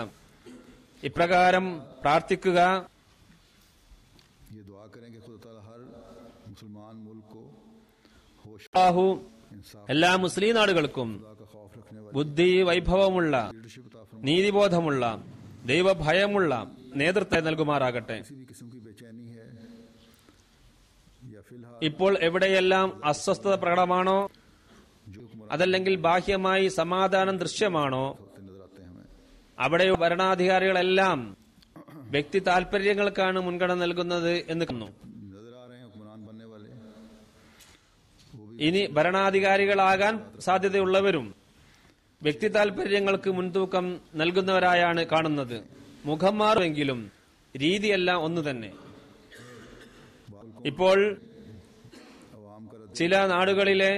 ഇപ്രകാരം പ്രാർത്ഥിക്കുക: അല്ലാഹു എല്ലാ മുസ്ലിം നാടുകൾക്കും ബുദ്ധി വൈഭവമുള്ള, നീതിബോധമുള്ള, ദൈവഭയമുള്ള നേതൃത്വം നൽകുമാറാകട്ടെ. ഇപ്പോൾ എവിടെയെല്ലാം അസ്വസ്ഥത പ്രകടമാണോ, അതല്ലെങ്കിൽ ബാഹ്യമായി സമാധാനം ദൃശ്യമാണോ, അവിടെ ഭരണാധികാരികളെല്ലാം വ്യക്തി താൽപര്യങ്ങൾക്കാണ് മുൻഗണന നൽകുന്നത് എന്ന് കാണുന്നു. ഇനി ഭരണാധികാരികളാകാൻ സാധ്യതയുള്ളവരും വ്യക്തി താൽപര്യങ്ങൾക്ക് മുൻതൂക്കം നൽകുന്നവരായാണ് കാണുന്നത്. മുഖം മാറുമെങ്കിലും രീതിയെല്ലാം ഒന്നു തന്നെ. ഇപ്പോൾ ചില നാടുകളിലെ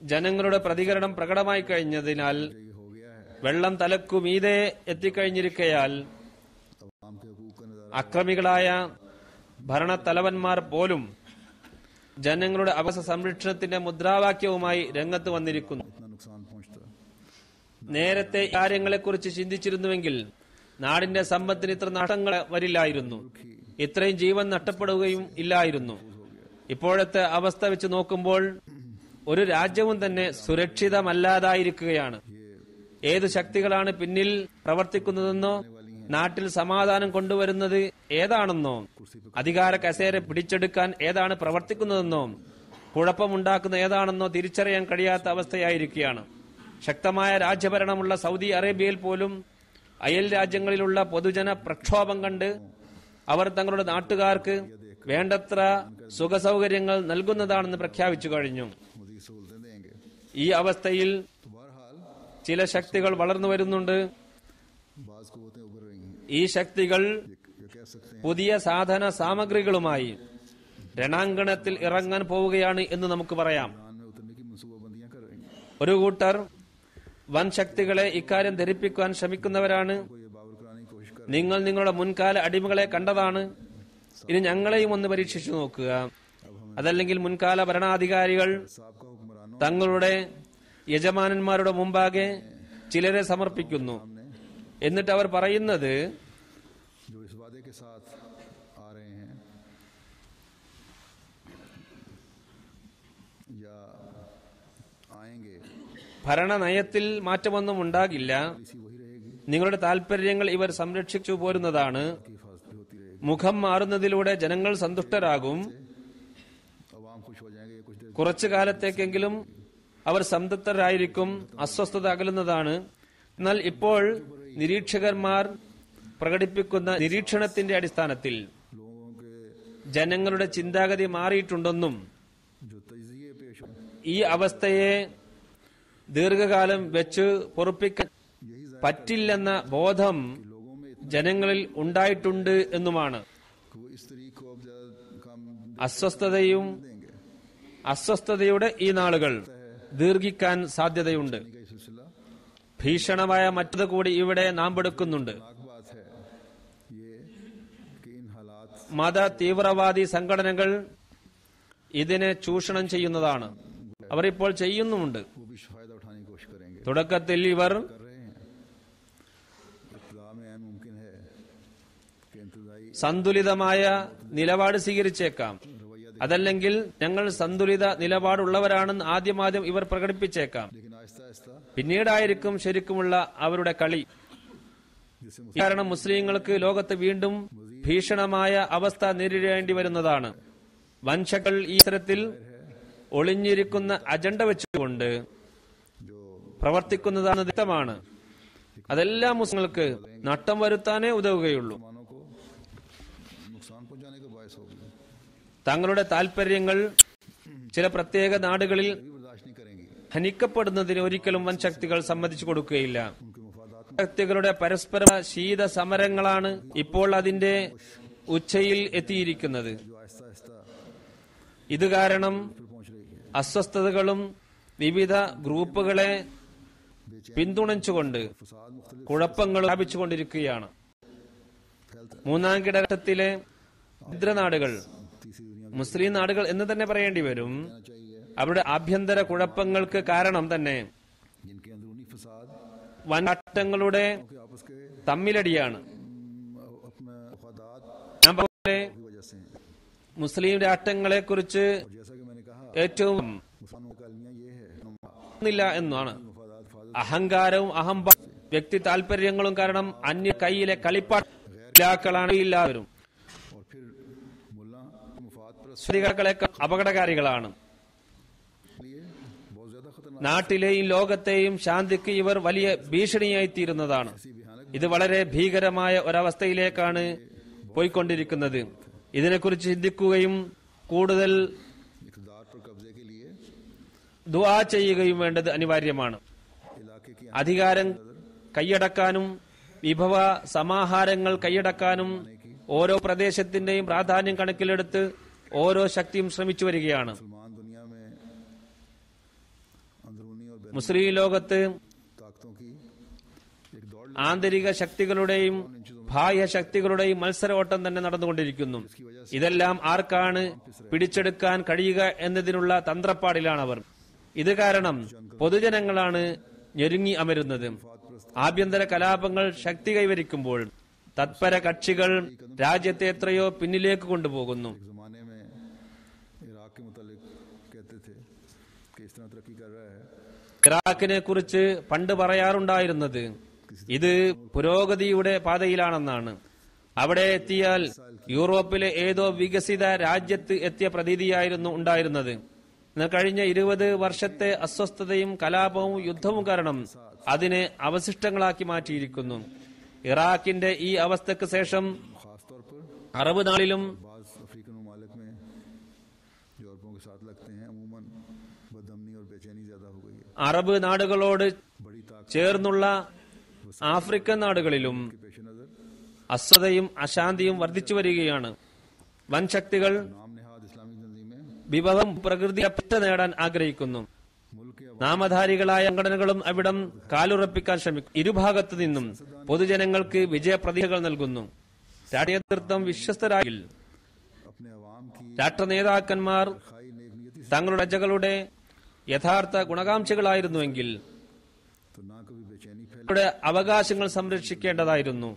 ജനങ്ങളുടെ പ്രതികരണം പ്രകടമായി കഴിഞ്ഞതിനാൽ വെള്ളം തലക്കുമീതെ എത്തിക്കഴിഞ്ഞിരിക്കയാൽ അക്രമികളായ ഭരണത്തലവന്മാർ പോലും ജനങ്ങളുടെ അവകാശ സംരക്ഷണത്തിന്റെ മുദ്രാവാക്യവുമായി രംഗത്ത് വന്നിരിക്കുന്നു. നേരത്തെ കാര്യങ്ങളെക്കുറിച്ച് ചിന്തിച്ചിരുന്നുവെങ്കിൽ നാടിന്റെ സമ്പത്തിന് ഇത്ര നഷ്ടങ്ങൾ വരില്ലായിരുന്നു, ഇത്രയും ജീവൻ നഷ്ടപ്പെടുകയും ഇല്ലായിരുന്നു. ഇപ്പോഴത്തെ അവസ്ഥ വെച്ച് നോക്കുമ്പോൾ ഒരു രാജ്യവും തന്നെ സുരക്ഷിതമല്ലാതായിരിക്കുകയാണ്. ഏതു ശക്തികളാണ് പിന്നിൽ പ്രവർത്തിക്കുന്നതെന്നോ, നാട്ടിൽ സമാധാനം കൊണ്ടുവരുന്നത് ഏതാണെന്നോ, അധികാര കസേര പിടിച്ചെടുക്കാൻ ഏതാണ് പ്രവർത്തിക്കുന്നതെന്നോ, കുഴപ്പമുണ്ടാക്കുന്ന ഏതാണെന്നോ തിരിച്ചറിയാൻ കഴിയാത്ത അവസ്ഥയായിരിക്കുകയാണ്. ശക്തമായ രാജ്യഭരണമുള്ള സൗദി അറേബ്യയിൽ പോലും അയൽ രാജ്യങ്ങളിലുള്ള പൊതുജന പ്രക്ഷോഭം കണ്ട് അവർ തങ്ങളുടെ നാട്ടുകാർക്ക് വേണ്ടത്ര സുഖസൗകര്യങ്ങൾ നൽകുന്നതാണെന്ന് പ്രഖ്യാപിച്ചു കഴിഞ്ഞു. मज़ीद सहूलतें देंगे. ഈ അവസ്ഥയിൽ तो बहरहाल ചില ശക്തികൾ വളർന്നു വരുന്നുണ്ട്. बाज़ क़ुव्वतें उभर रही हैं. ഈ ശക്തികൾ ये कह सकते हैं പുതിയ സാധന സാമഗ്രികളുമായി രണാങ്കണത്തിൽ ഇറങ്ങാൻ പോവുകയാണ് എന്ന് നമുക്ക് പറയാം. ईरान में उतरने की मनसूबाबंदियां कर रही हैं. ഒരു കൂട്ടർ വൻ ശക്തികളെ ഇക്കാര്യം ധരിപ്പിക്കാൻ ശ്രമിക്കുന്നവരാണ്. को ये बावर कराने की कोशिश कर നിങ്ങൾ നിങ്ങളുടെ മുൻകാല അടിമകളെ കണ്ടതാണ്, ഇനി ഞങ്ങളെയും ഒന്ന് പരീക്ഷിച്ചു നോക്കുക. അതല്ലെങ്കിൽ മുൻകാല ഭരണാധികാരികൾ साहब का हुक्मरानों തങ്ങളുടെ യജമാനന്മാരുടെ മുമ്പാകെ ചിലരെ സമർപ്പിക്കുന്നു. എന്നിട്ട് അവർ പറയുന്നത് जो इस वादे के साथ आ रहे हैं या आएंगे, ഭരണനയത്തിൽ മാറ്റമൊന്നും ഉണ്ടാകില്ല, इसी वही रहेगी നിങ്ങളുടെ താൽപര്യങ്ങൾ ഇവർ സംരക്ഷിച്ചു പോരുന്നതാണ്. की हिफाजत भी होती रहेगी. മുഖം മാറുന്നതിലൂടെ ജനങ്ങൾ സന്തുഷ്ടരാകും. अवाम खुश हो जाएंगे. ये कुछ देर കുറച്ചു കാലത്തേക്കെങ്കിലും അവർ സംതൃപ്തരായിരിക്കും, അസ്വസ്ഥത അകലുന്നതാണ്. എന്നാൽ ഇപ്പോൾ നിരീക്ഷകന്മാർ പ്രകടിപ്പിക്കുന്ന നിരീക്ഷണത്തിന്റെ അടിസ്ഥാനത്തിൽ लोगों के ജനങ്ങളുടെ ചിന്താഗതി മാറിയിട്ടുണ്ടെന്നും जो तजिए पेश हो ഈ അവസ്ഥയെ ദീർഘകാലം വെച്ച് പൊറുപ്പിക്കാൻ പറ്റില്ലെന്ന ബോധം लोगों में ജനങ്ങളിൽ ഉണ്ടായിട്ടുണ്ട് എന്നുമാണ്. कि वो इस तरीक को अब ज्यादा काम അസ്വസ്ഥതയും देंगे. അസ്വസ്ഥതയുടെ ഈ നാളുകൾ ദീർഘിക്കാൻ സാധ്യതയുണ്ട്. का ये सिलसिला ഭീഷണമായ മറ്റത് കൂടി ഇവിടെ നാം എടുക്കുന്നുണ്ട്. नाक बात है ये कि इन हालात മത തീവ്രവാദി സംഘടനകൾ ഇതിനെ ചൂഷണം ചെയ്യുന്നതാണ്. അവർ ഇപ്പോൾ ചെയ്യുന്നുമുണ്ട്. वो भी फायदा उठाने की कोशिश करेंगे, തുടക്കത്തിൽ ഇവർ कर रहे हैं. इब्तदा में ऐन मुमकिन है कि इंतज़ाई സന്തുലിതമായ നിലപാട് സ്വീകരിച്ചേക്കാം. അതല്ലെങ്കിൽ ഞങ്ങൾ സന്തുലിത നിലപാടുള്ളവരാണെന്ന് ആദ്യം ഇവർ പ്രകടിപ്പിച്ചേക്കാം. लेकिन आहिस्ता आहिस्ता പിന്നീടായിരിക്കും ശരിക്കുമുള്ള അവരുടെ കളി. जिससे കാരണം മുസ്ലിങ്ങൾക്ക് ലോകത്ത് വീണ്ടും ഭീഷണമായ അവസ്ഥ നേരിടേണ്ടി വരുന്നതാണ്. വൻശകൾ ഈ തരത്തിൽ ഒളിഞ്ഞിരിക്കുന്ന അജണ്ട വെച്ചുകൊണ്ട് जो പ്രവർത്തിക്കുന്നതാണ് വ്യക്തമാണ്. അതെല്ലാം മുസ്ലിങ്ങൾക്ക് നഷ്ടം വരുത്താനേ ഉതവുകയുള്ളൂ. मानों को नुकसान पहुंचाने का बायस होगी, തങ്ങളുടെ താൽപര്യങ്ങൾ ചില പ്രത്യേക നാടുകളിൽ भी बर्दाश्त नहीं करेंगी. ഹനിക്കപ്പെടുന്നതിന് ഒരിക്കലും വൻശക്തികൾ സമ്മതിച്ചു കൊടുക്കുകയില്ല. उनके मुफादात ശക്തികളുടെ പരസ്പര ശീത സമരങ്ങളാണ് ഇപ്പോൾ അതിന്റെ ഉച്ചയിൽ എത്തിയിരിക്കുന്നത്. जो आहिस्ता आहिस्ता ഇത് കാരണം पहुंच रही है. അസ്വസ്ഥതകളും വിവിധ ഗ്രൂപ്പുകളെ പിന്തുണച്ചുകൊണ്ട് फसाद मुख्तलिफ കുഴപ്പങ്ങൾ വ്യാപിച്ചുകൊണ്ടിരിക്കുകയാണ്. മൂന്നാം ഘട്ടത്തിലെ ദരിദ്രനാടുകൾ, तीसरी दुनिया മുസ്ലിം നാടുകൾ എന്ന് തന്നെ പറയേണ്ടി വരും, में चाहिए അവരുടെ ആഭ്യന്തര കുഴപ്പങ്ങൾക്ക് കാരണം തന്നെ जिनके अंदरूनी फसाद വൻഘട്ടങ്ങളുടെ के आपस के തമ്മിലടിയാണ്. अपने मुफादात ഞാൻ പോലെ की वजह से हैं. മുസ്ലിം രാഷ്ട്രങ്ങളെ കുറിച്ച് और जैसा कि मैंने कहा ഏറ്റവും मुसलमानों का अलमिया ये है ഇല്ല എന്നാണ്. मुफादात फादत അഹങ്കാരവും വ്യക്തി താല്പര്യങ്ങളും കാരണം അന്യ കൈയിലെ കളിപ്പാട്ടാക്കളാണ് എല്ലാവരും. और फिर मुल्ला मुफाद पर സ്ത്രീകളെക്കാൾ അപകടകാരികളാണ്. लिए बहुत ज्यादा खतरनाक നാട്ടിലെയും ലോകത്തെയും ശാന്തിക്ക് ഇവർ വലിയ ഭീഷണിയായിത്തീരുന്നതാണ്. ഇത് വളരെ ഭീകരമായ ഒരവസ്ഥയിലേക്കാണ് പോയിക്കൊണ്ടിരിക്കുന്നത്. ഇതിനെക്കുറിച്ച് ചിന്തിക്കുകയും കൂടുതൽ इक़्तिदार पर कब्जे के लिए ദുആ ചെയ്യുകയും വേണ്ടത് അനിവാര്യമാണ്. इलाके की അധികാരം കൈയടക്കാനും വിഭവ സമാഹാരങ്ങൾ കൈയടക്കാനും ഓരോ പ്രദേശത്തിന്റെയും പ്രാധാന്യം കണക്കിലെടുത്ത് ഓരോ ശക്തിയും ശ്രമിച്ചു വരികയാണ്. मुसलमान दुनिया में अंदरूनी और बैरून മുസ്ലിം ലോകത്ത് ताकतों की एक दौड़ ആന്തരിക ശക്തികളുടെയും ബാഹ്യ ശക്തികളുടെയും മത്സര ഓട്ടം തന്നെ നടന്നുകൊണ്ടിരിക്കുന്നു. ഇതെല്ലാം ആർക്കാണ് പിടിച്ചെടുക്കാൻ കഴിയുക എന്നതിനുള്ള തന്ത്രപ്പാടിലാണവർ. ഇത് കാരണം പൊതുജനങ്ങളാണ് ഞെരുങ്ങി അമരുന്നത്. ആഭ്യന്തര കലാപങ്ങൾ ശക്തി കൈവരിക്കുമ്പോൾ തത്പര കക്ഷികൾ രാജ്യത്തെ എത്രയോ പിന്നിലേക്ക് കൊണ്ടുപോകുന്നു. एक जमाने में इराक के मुतालिक कहते थे कि इस तरह तरक्की कर रहा है ഇറാഖിനെ കുറിച്ച് പണ്ട് പറയാറുണ്ടായിരുന്നത് ഇത് പുരോഗതിയുടെ പാതയിലാണെന്നാണ്. അവിടെ എത്തിയാൽ യൂറോപ്പിലെ ഏതോ വികസിത രാജ്യത്ത് എത്തിയ പ്രതീതിയായിരുന്നു ഉണ്ടായിരുന്നത്. എന്നാൽ കഴിഞ്ഞ 20 വർഷത്തെ അസ്വസ്ഥതയും കലാപവും യുദ്ധവും കാരണം അതിനെ അവശിഷ്ടങ്ങളാക്കി മാറ്റിയിരിക്കുന്നു. ഇറാഖിന്റെ ഈ അവസ്ഥയ്ക്ക് ശേഷം ख़ासतौर पर അറബ് നാളിലും बाज़ अफ्रीकन ममालिक में जो अरबों के साथ लगते हैं अमूमन बदअमनी और बेचैनी ज़्यादा हो गई है। അറബ് നാടുകളോട് बड़ी ताकत ചേർന്നുള്ള ആഫ്രിക്കൻ നാടുകളിലും के पेश नज़र അസ്വതയും അശാന്തിയും വർദ്ധിച്ചു വരികയാണ്. വൻ ശക്തികൾ नाम नेहाद इस्लामी तंजीमें വിഭവം പ്രകൃതിയെ പറ്റ നേടാൻ ആഗ്രഹിക്കുന്നു. मुल्क के നാമധാരികളായ സംഘടനകളും അവിടം കാലുറപ്പിക്കാൻ ശ്രമിക്കും. ഇരുഭാഗത്തു നിന്നും പൊതുജനങ്ങൾക്ക് വിജയപ്രതീക്ഷകൾ നൽകുന്നു. രാഷ്ട്രീയ നേതൃത്വം വിശ്വസ്തരായിൽ अपने अवाम की രാഷ്ട്ര നേതാക്കന്മാർ खाई नेक नियति തങ്ങളുടെ പ്രജകളുടെ യഥാർത്ഥ ഗുണകാംക്ഷികളായിരുന്നുവെങ്കിൽ तो ना कभी बेचैनी फैल അവരുടെ അവകാശങ്ങൾ സംരക്ഷിക്കേണ്ടതായിരുന്നു.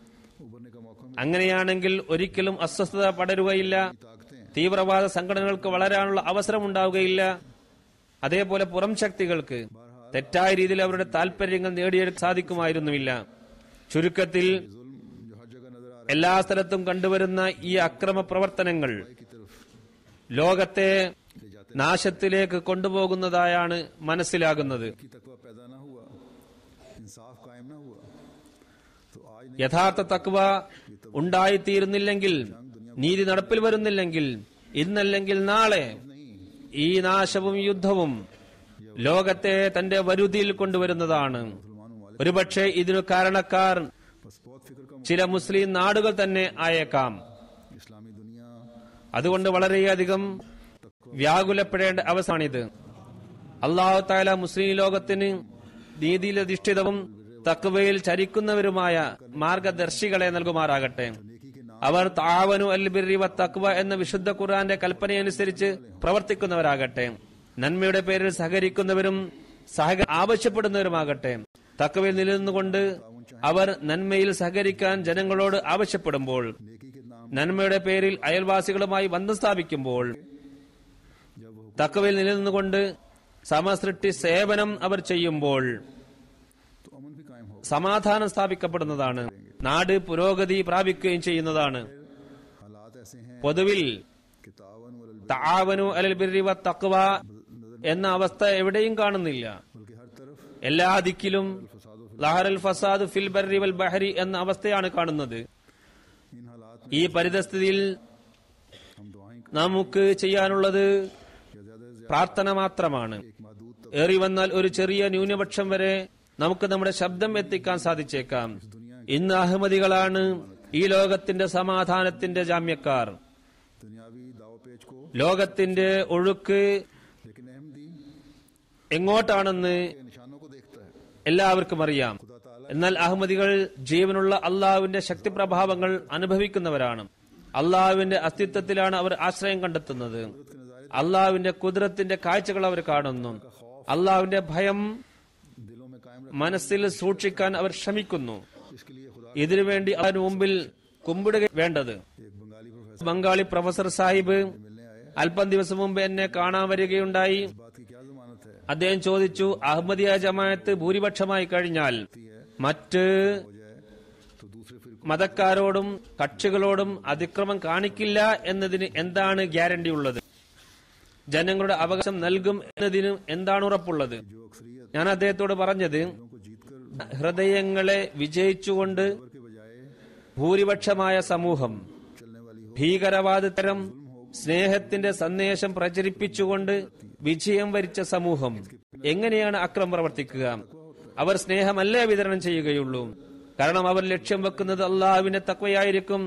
उभरने का मौका मिले। അങ്ങനെയാണെങ്കിൽ ഒരിക്കലും അസ്വസ്ഥത പടരുകയില്ല, ताकतें തീവ്രവാദ സംഘടനകൾക്ക് വളരാനുള്ള അവസരം ഉണ്ടാവുകയില്ല. അതേപോലെ പുറം ശക്തികൾക്ക് തെറ്റായ രീതിയിൽ അവരുടെ താൽപര്യങ്ങൾ നേടിയെടുക്കാൻ സാധിക്കുമായിരുന്നുമില്ല. ചുരുക്കത്തിൽ जुल्म जो हर जगह नजर आ എല്ലാ സ്ഥലത്തും കണ്ടുവരുന്ന ഈ അക്രമ പ്രവർത്തനങ്ങൾ रहा है की तरफ ലോകത്തെ നാശത്തിലേക്ക് കൊണ്ടുപോകുന്നതായാണ് മനസ്സിലാകുന്നത്. की तकवा पैदा ना हुआ, इंसाफ कायम ना हुआ तो आज യഥാർത്ഥ തക്വ ഉണ്ടായിത്തീരുന്നില്ലെങ്കിൽ, നീതി നടപ്പിൽ വരുന്നില്ലെങ്കിൽ, ഇന്നല്ലെങ്കിൽ നാളെ ഈ നാശവും യുദ്ധവും ലോകത്തെ തന്റെ വരുതിയിൽ കൊണ്ടുവരുന്നതാണ്. ഒരുപക്ഷെ ഇതിനു കാരണക്കാർ बस बहुत फिक्र का ചില മുസ്ലിം നാടുകൾ തന്നെ ആയേക്കാം. इस्लामी दुनिया അതുകൊണ്ട് വളരെയധികം വ്യാകുലപ്പെടേണ്ട അവസ്ഥയാണിത്. അല്ലാഹു തആല മുസ്ലിം ലോകത്തിന് നീതിയിലധിഷ്ഠിതവും തഖ്വയിൽ ചരിക്കുന്നവരുമായ മാർഗദർശികളെ നൽകുമാറാകട്ടെ. അവർ തആവനു അൽ ബിർരി വ തഖ്വ എന്ന വിശുദ്ധ ഖുർആന്റെ കൽപ്പനയനുസരിച്ച് പ്രവർത്തിക്കുന്നവരാകട്ടെ. നന്മയുടെ പേരിൽ സഹകരിക്കുന്നവരും ആവശ്യപ്പെടുന്നവരുമാകട്ടെ. തഖ്വയിൽ നിലനിന്നുകൊണ്ട് അവർ നന്മയിൽ സഹകരിക്കാൻ ജനങ്ങളോട് ആവശ്യപ്പെടുമ്പോൾ, നന്മയുടെ പേരിൽ അയൽവാസികളുമായി ബന്ധം സ്ഥാപിക്കുമ്പോൾ, തഖ്വയിൽ നിലനിന്നുകൊണ്ട് സമസൃഷ്ടി സേവനം അവർ ചെയ്യുമ്പോൾ तो अमन भी कायम हो। സമാധാനം സ്ഥാപിക്കപ്പെടുന്നതാണ്, നാട് പുരോഗതി പ്രാപിക്കുകയും ചെയ്യുന്നതാണ്. हालात ऐसे हैं പൊതുവിൽ कि तावन वल തആവനു അലൽ ബിർരി വ തഖ്വ എന്ന അവസ്ഥ എവിടെയും കാണുന്നില്ല. बल्कि हर तरफ എല്ലാ ദിക്കിലും ലഹറൽ ഫസാദ് ഫിൽ ബർരി വൽ ബഹരി എന്ന അവസ്ഥയാണ് കാണുന്നത്. इन हालात ഈ പരിതസ്ഥിതിയിൽ हम दुआएं നമുക്ക് ചെയ്യാനുള്ളത് या ज्यादा से ज्यादा പ്രാർത്ഥന മാത്രമാണ്. एक महदूद ഏറി വന്നാൽ ഒരു ചെറിയ ന്യൂനപക്ഷം വരെ നമുക്ക് നമ്മുടെ ശബ്ദം എത്തിക്കാൻ സാധിച്ചേക്കാം. ഇന്ന് അഹമ്മദികളാണ് ഈ ലോകത്തിന്റെ സമാധാനത്തിന്റെ ജാമ്യക്കാർ. दुनियावी दाव पेच को ലോകത്തിന്റെ ഒഴുക്ക് लेकिन अहमदी എങ്ങോട്ടാണെന്ന് के निशानों को देखता है। എല്ലാവർക്കും അറിയാം. खुदा ताला എന്നാൽ അഹമ്മദികൾ ജീവനുള്ള അള്ളാഹുവിന്റെ ശക്തിപ്രഭാവങ്ങൾ അനുഭവിക്കുന്നവരാണ്. അള്ളാഹുവിന്റെ അസ്തിത്വത്തിലാണ് അവർ ആശ്രയം കണ്ടെത്തുന്നത്. അള്ളാഹുവിന്റെ കുദ്റത്തിന്റെ കാഴ്ചകൾ അവർ കാണുന്നു. അള്ളാഹുവിന്റെ ഭയം दिलों में कायम മനസ്സിൽ സൂക്ഷിക്കാൻ അവർ ശ്രമിക്കുന്നു. रख इसके लिए खुदा ഇതിനുവേണ്ടി അതിനു മുമ്പിൽ കുമ്പിടുക വേണ്ടത്. एक बंगाली प्रोफेसर ബംഗാളി പ്രൊഫസർ സാഹിബ് मिलने आए। അല്പം ദിവസം മുമ്പ് എന്നെ കാണാൻ വരികയുണ്ടായി. इस बात की क्या जमानत है അദ്ദേഹം ചോദിച്ചു, അഹമ്മദിയ ജമാഅത്ത് ഭൂരിപക്ഷമായി കഴിഞ്ഞാൽ മറ്റ് हो जाए तो दूसरे फिर മതക്കാരോടും കക്ഷികളോടും അതിക്രമം കാണിക്കില്ല എന്നതിന് എന്താണ് ഗ്യാരണ്ടി ഉള്ളത്? ജനങ്ങളുടെ അവകാശം നൽകും എന്നതിന് എന്താണ് ഉറപ്പുള്ളത്? जो अक्सरियत ഞാൻ അദ്ദേഹത്തോട് പറഞ്ഞത്, को जीत कर ഹൃദയങ്ങളെ വിജയിച്ചുകൊണ്ട് के बजाय ഭൂരിപക്ഷമായ സമൂഹം चलने वाली हो ഭീകരവാദത്തരം സ്നേഹത്തിന്റെ സന്ദേശം പ്രചരിപ്പിച്ചുകൊണ്ട് വിജയം വരിച്ച സമൂഹം എങ്ങനെയാണ് അക്രമം പ്രവർത്തിക്കുക? അവർ സ്നേഹമല്ലേ വിതരണം ചെയ്യുകയുള്ളൂ. കാരണം അവർ ലക്ഷ്യം വെക്കുന്നത് അള്ളാഹുവിന്റെ തഖ്വയായിരിക്കും,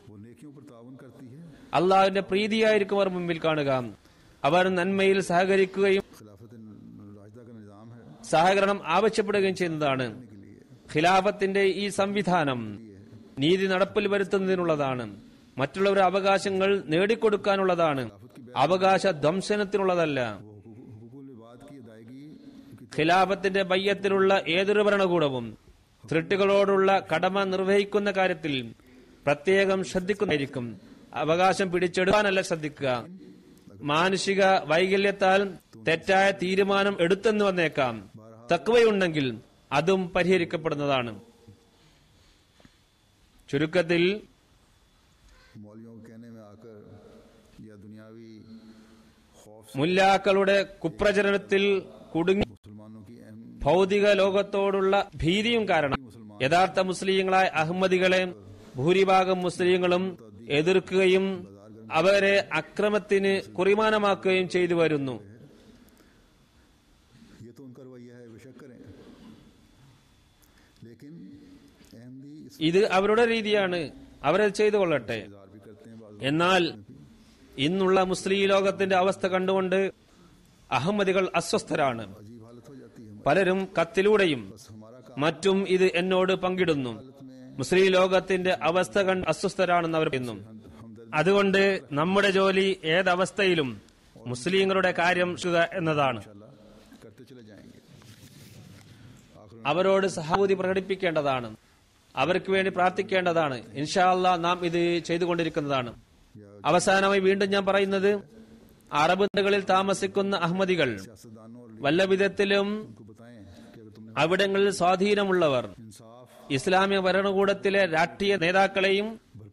वो नेकियों पर तावन करती है। അള്ളാഹുവിന്റെ പ്രീതിയായിരിക്കും അവർ മുമ്പിൽ കാണുക. അവർ നന്മയിൽ സഹകരിക്കുകയും खिलाफत राजदा का निज़ाम है സഹകരണം ആവശ്യപ്പെടുകയും ചെയ്യുന്നതാണ്. ഖിലാഫത്തിന്റെ ഈ സംവിധാനം നീതി നടപ്പിൽ വരുത്തുന്നതിനുള്ളതാണ്, മറ്റുള്ളവരുടെ അവകാശങ്ങൾ നേടിക്കൊടുക്കാനുള്ളതാണ്, അവകാശ ധ്വംസനത്തിനുള്ളതല്ല. हुकूकुल इबाद की अदायगी की ഖിലാഫത്തിന്റെ ബയ്യത്തിലുള്ള ഏതൊരു ഭരണകൂടവും സൃഷ്ടികളോടുള്ള കടമ നിർവഹിക്കുന്ന കാര്യത്തിൽ പ്രത്യേകം ശ്രദ്ധിക്കുന്നതായിരിക്കും. അവകാശം പിടിച്ചെടുക്കാനല്ല ശ്രദ്ധിക്കുക. മാനുഷിക വൈകല്യത്താൽ തെറ്റായ തീരുമാനം എടുത്തെന്ന് വന്നേക്കാം. തഖ്വയുണ്ടെങ്കിൽ അതും പരിഹരിക്കപ്പെടുന്നതാണ്. ചുരുക്കത്തിൽ मौलियों के कहने में आकर या दुनियावी खौफ से മുല്ലാക്കളുടെ കുപ്രചരണത്തിൽ കുടുങ്ങി मुसलमानों की अहम ഭൗതിക ലോകത്തോടുള്ള ഭീതിയും കാരണം मुसलमान യഥാർത്ഥ മുസ്ലിങ്ങളായ അഹമ്മദികളെ ഭൂരിഭാഗം മുസ്ലിങ്ങളും എതിർക്കുകയും അവരെ അക്രമത്തിന് കുറിമാനമാക്കുകയും ചെയ്തു വരുന്നു. ഇത് അവരുടെ രീതിയാണ്, അവരത് ചെയ്തു കൊള്ളട്ടെ. എന്നാൽ ഇന്നുള്ള മുസ്ലിം ലോകത്തിന്റെ അവസ്ഥ കണ്ടുകൊണ്ട് അഹമ്മദികൾ അസ്വസ്ഥരാണ്. പലരും കത്തിലൂടെയും മറ്റും ഇത് എന്നോട് പങ്കിടുന്നു. മുസ്ലിം ലോകത്തിന്റെ അവസ്ഥ കണ്ട് അസ്വസ്ഥരാണെന്ന് അവർ പറയുന്നു. അതുകൊണ്ട് നമ്മുടെ ജോലി ഏതവസ്ഥയിലും മുസ്ലിങ്ങളുടെ കാര്യം എന്നതാണ്. അവരോട് സഹാനുഭൂതി പ്രകടിപ്പിക്കേണ്ടതാണ്, അവർക്ക് വേണ്ടി പ്രാർത്ഥിക്കേണ്ടതാണ്. ഇൻഷാ അല്ലാഹ് നാം ഇത് ചെയ്തുകൊണ്ടിരിക്കുന്നതാണ്. അവസാനമായി വീണ്ടും ഞാൻ പറയുന്നത്, അറബ് നാടുകളിൽ താമസിക്കുന്ന അഹമ്മദികൾ വല്ല വിധത്തിലും അവിടങ്ങളിൽ സ്വാധീനമുള്ളവർ ഇസ്ലാമിക ഭരണകൂടത്തിലെ രാഷ്ട്രീയ നേതാക്കളെയും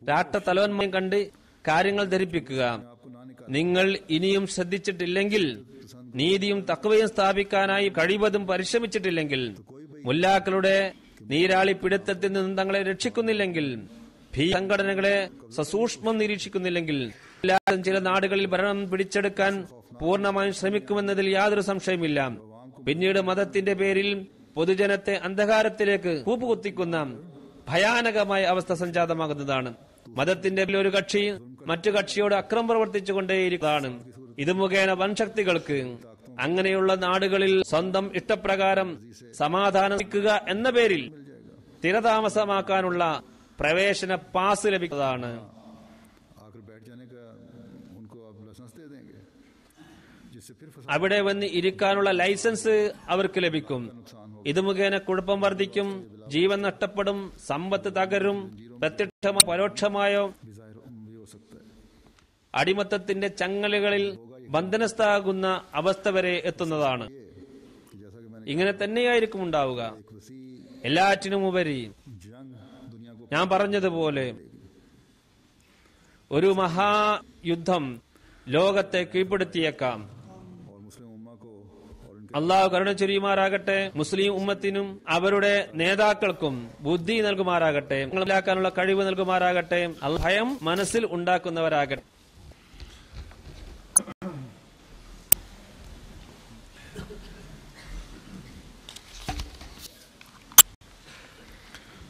രാഷ്ട്രതലവന്മാരെയും കണ്ട് കാര്യങ്ങൾ ധരിപ്പിക്കുക. നിങ്ങൾ ഇനിയും ശ്രദ്ധിച്ചിട്ടില്ലെങ്കിൽ, നീതിയും തഖ്വയും സ്ഥാപിക്കാനായി കഴിവതും പരിശ്രമിച്ചിട്ടില്ലെങ്കിൽ, മുല്ലാക്കളുടെ നീരാളി പിടുത്തത്തിൽ നിന്നും തങ്ങളെ രക്ഷിക്കുന്നില്ലെങ്കിൽ, സംഘടനകളെ സസൂക്ഷ്മം നിരീക്ഷിക്കുന്നില്ലെങ്കിൽ, എല്ലാവരും ചില നാടുകളിൽ ഭരണം പിടിച്ചെടുക്കാൻ പൂർണ്ണമായും ശ്രമിക്കുമെന്നതിൽ യാതൊരു സംശയമില്ല. പിന്നീട് മതത്തിന്റെ പേരിൽ പൊതുജനത്തെ അന്ധകാരത്തിലേക്ക് കൂപ്പുകുത്തിക്കുന്ന ഭയാനകമായ അവസ്ഥ സംജാതമാകുന്നതാണ്. മതത്തിന്റെ പേരിൽ ഒരു കക്ഷി മറ്റു കക്ഷിയോട് അക്രമം പ്രവർത്തിച്ചുകൊണ്ടേയിരിക്കുന്നതാണ്. ഇത് മുഖേന വൻശക്തികൾക്ക് അങ്ങനെയുള്ള നാടുകളിൽ സ്വന്തം ഇഷ്ടപ്രകാരം സമാധാനം എന്ന പേരിൽ സ്ഥിരതാമസമാക്കാനുള്ള പ്രവേശന പാസ് ലഭിക്കുന്നതാണ്. അവിടെ വന്ന് ഇരിക്കാനുള്ള ലൈസൻസ് അവർക്ക് ലഭിക്കും. ഇത് മുഖേന കുഴപ്പം വർദ്ധിക്കും, ജീവൻ നഷ്ടപ്പെടും, സമ്പത്ത് തകരും, പ്രത്യക്ഷമോ പരോക്ഷമായോ അടിമത്തത്തിന്റെ ചങ്ങലകളിൽ ബന്ധനസ്ഥാകുന്ന അവസ്ഥ വരെ എത്തുന്നതാണ്. ഇങ്ങനെ തന്നെയായിരിക്കും ഉണ്ടാവുക. എല്ലാറ്റിനുമുപരി ഞാൻ പറഞ്ഞതുപോലെ ഒരു മഹായുദ്ധം ലോകത്തെ കീഴ്പ്പെടുത്തിയേക്കാം. അള്ളാഹു കരുണ ചൊരിയുമാറാകട്ടെ. മുസ്ലിം ഉമ്മത്തിനും അവരുടെ നേതാക്കൾക്കും ബുദ്ധി നൽകുമാറാകട്ടെ, മനസ്സിലാക്കാനുള്ള കഴിവ് നൽകുമാറാകട്ടെ. ഭയം മനസ്സിൽ ഉണ്ടാക്കുന്നവരാകട്ടെ.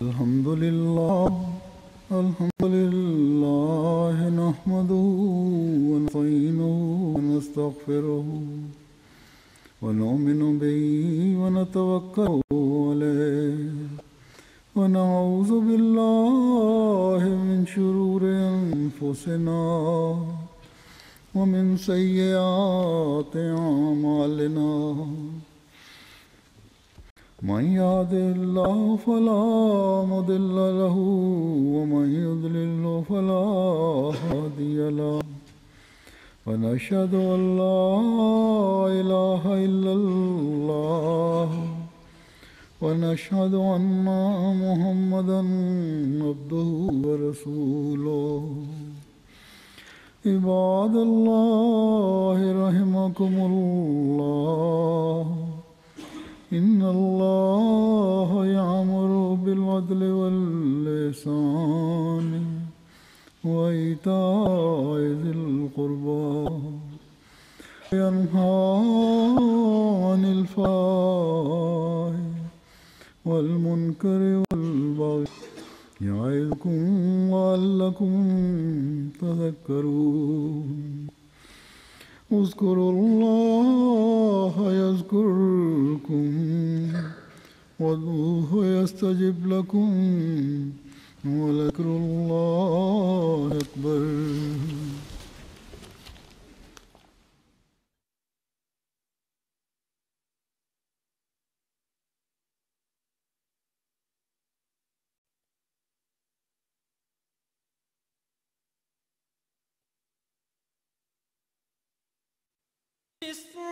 അൽഹംദുലില്ലാഹ് നഹ്മദുഹു വനസ്തഈനുഹു വനസ്തഗ്ഫിറുഹു വനുഅ്മിനു ബിഹി വനതവക്കലു അലൈഹി വനഊദു ബില്ലാഹി മിൻ ശുറൂരി അൻഫുസിനാ വമിൻ സയ്യിആതി അഅ്മാലിനാ. من يهده الله فلا مضل له ومن يضلل فلا هادي له ونشهد أن لا إله إلا الله ونشهد أن محمدا عبده ورسوله. عباد الله رحمكم الله، إن الله يأمر بالعدل والإحسان وإيتاء ذي القربى وينهى عن الفحشاء والمنكر والبغي يعظكم لعلكم تذكرون. اذكروا الله يذكركم وادعوه يستجب لكم ولذكر الله أكبر. بسم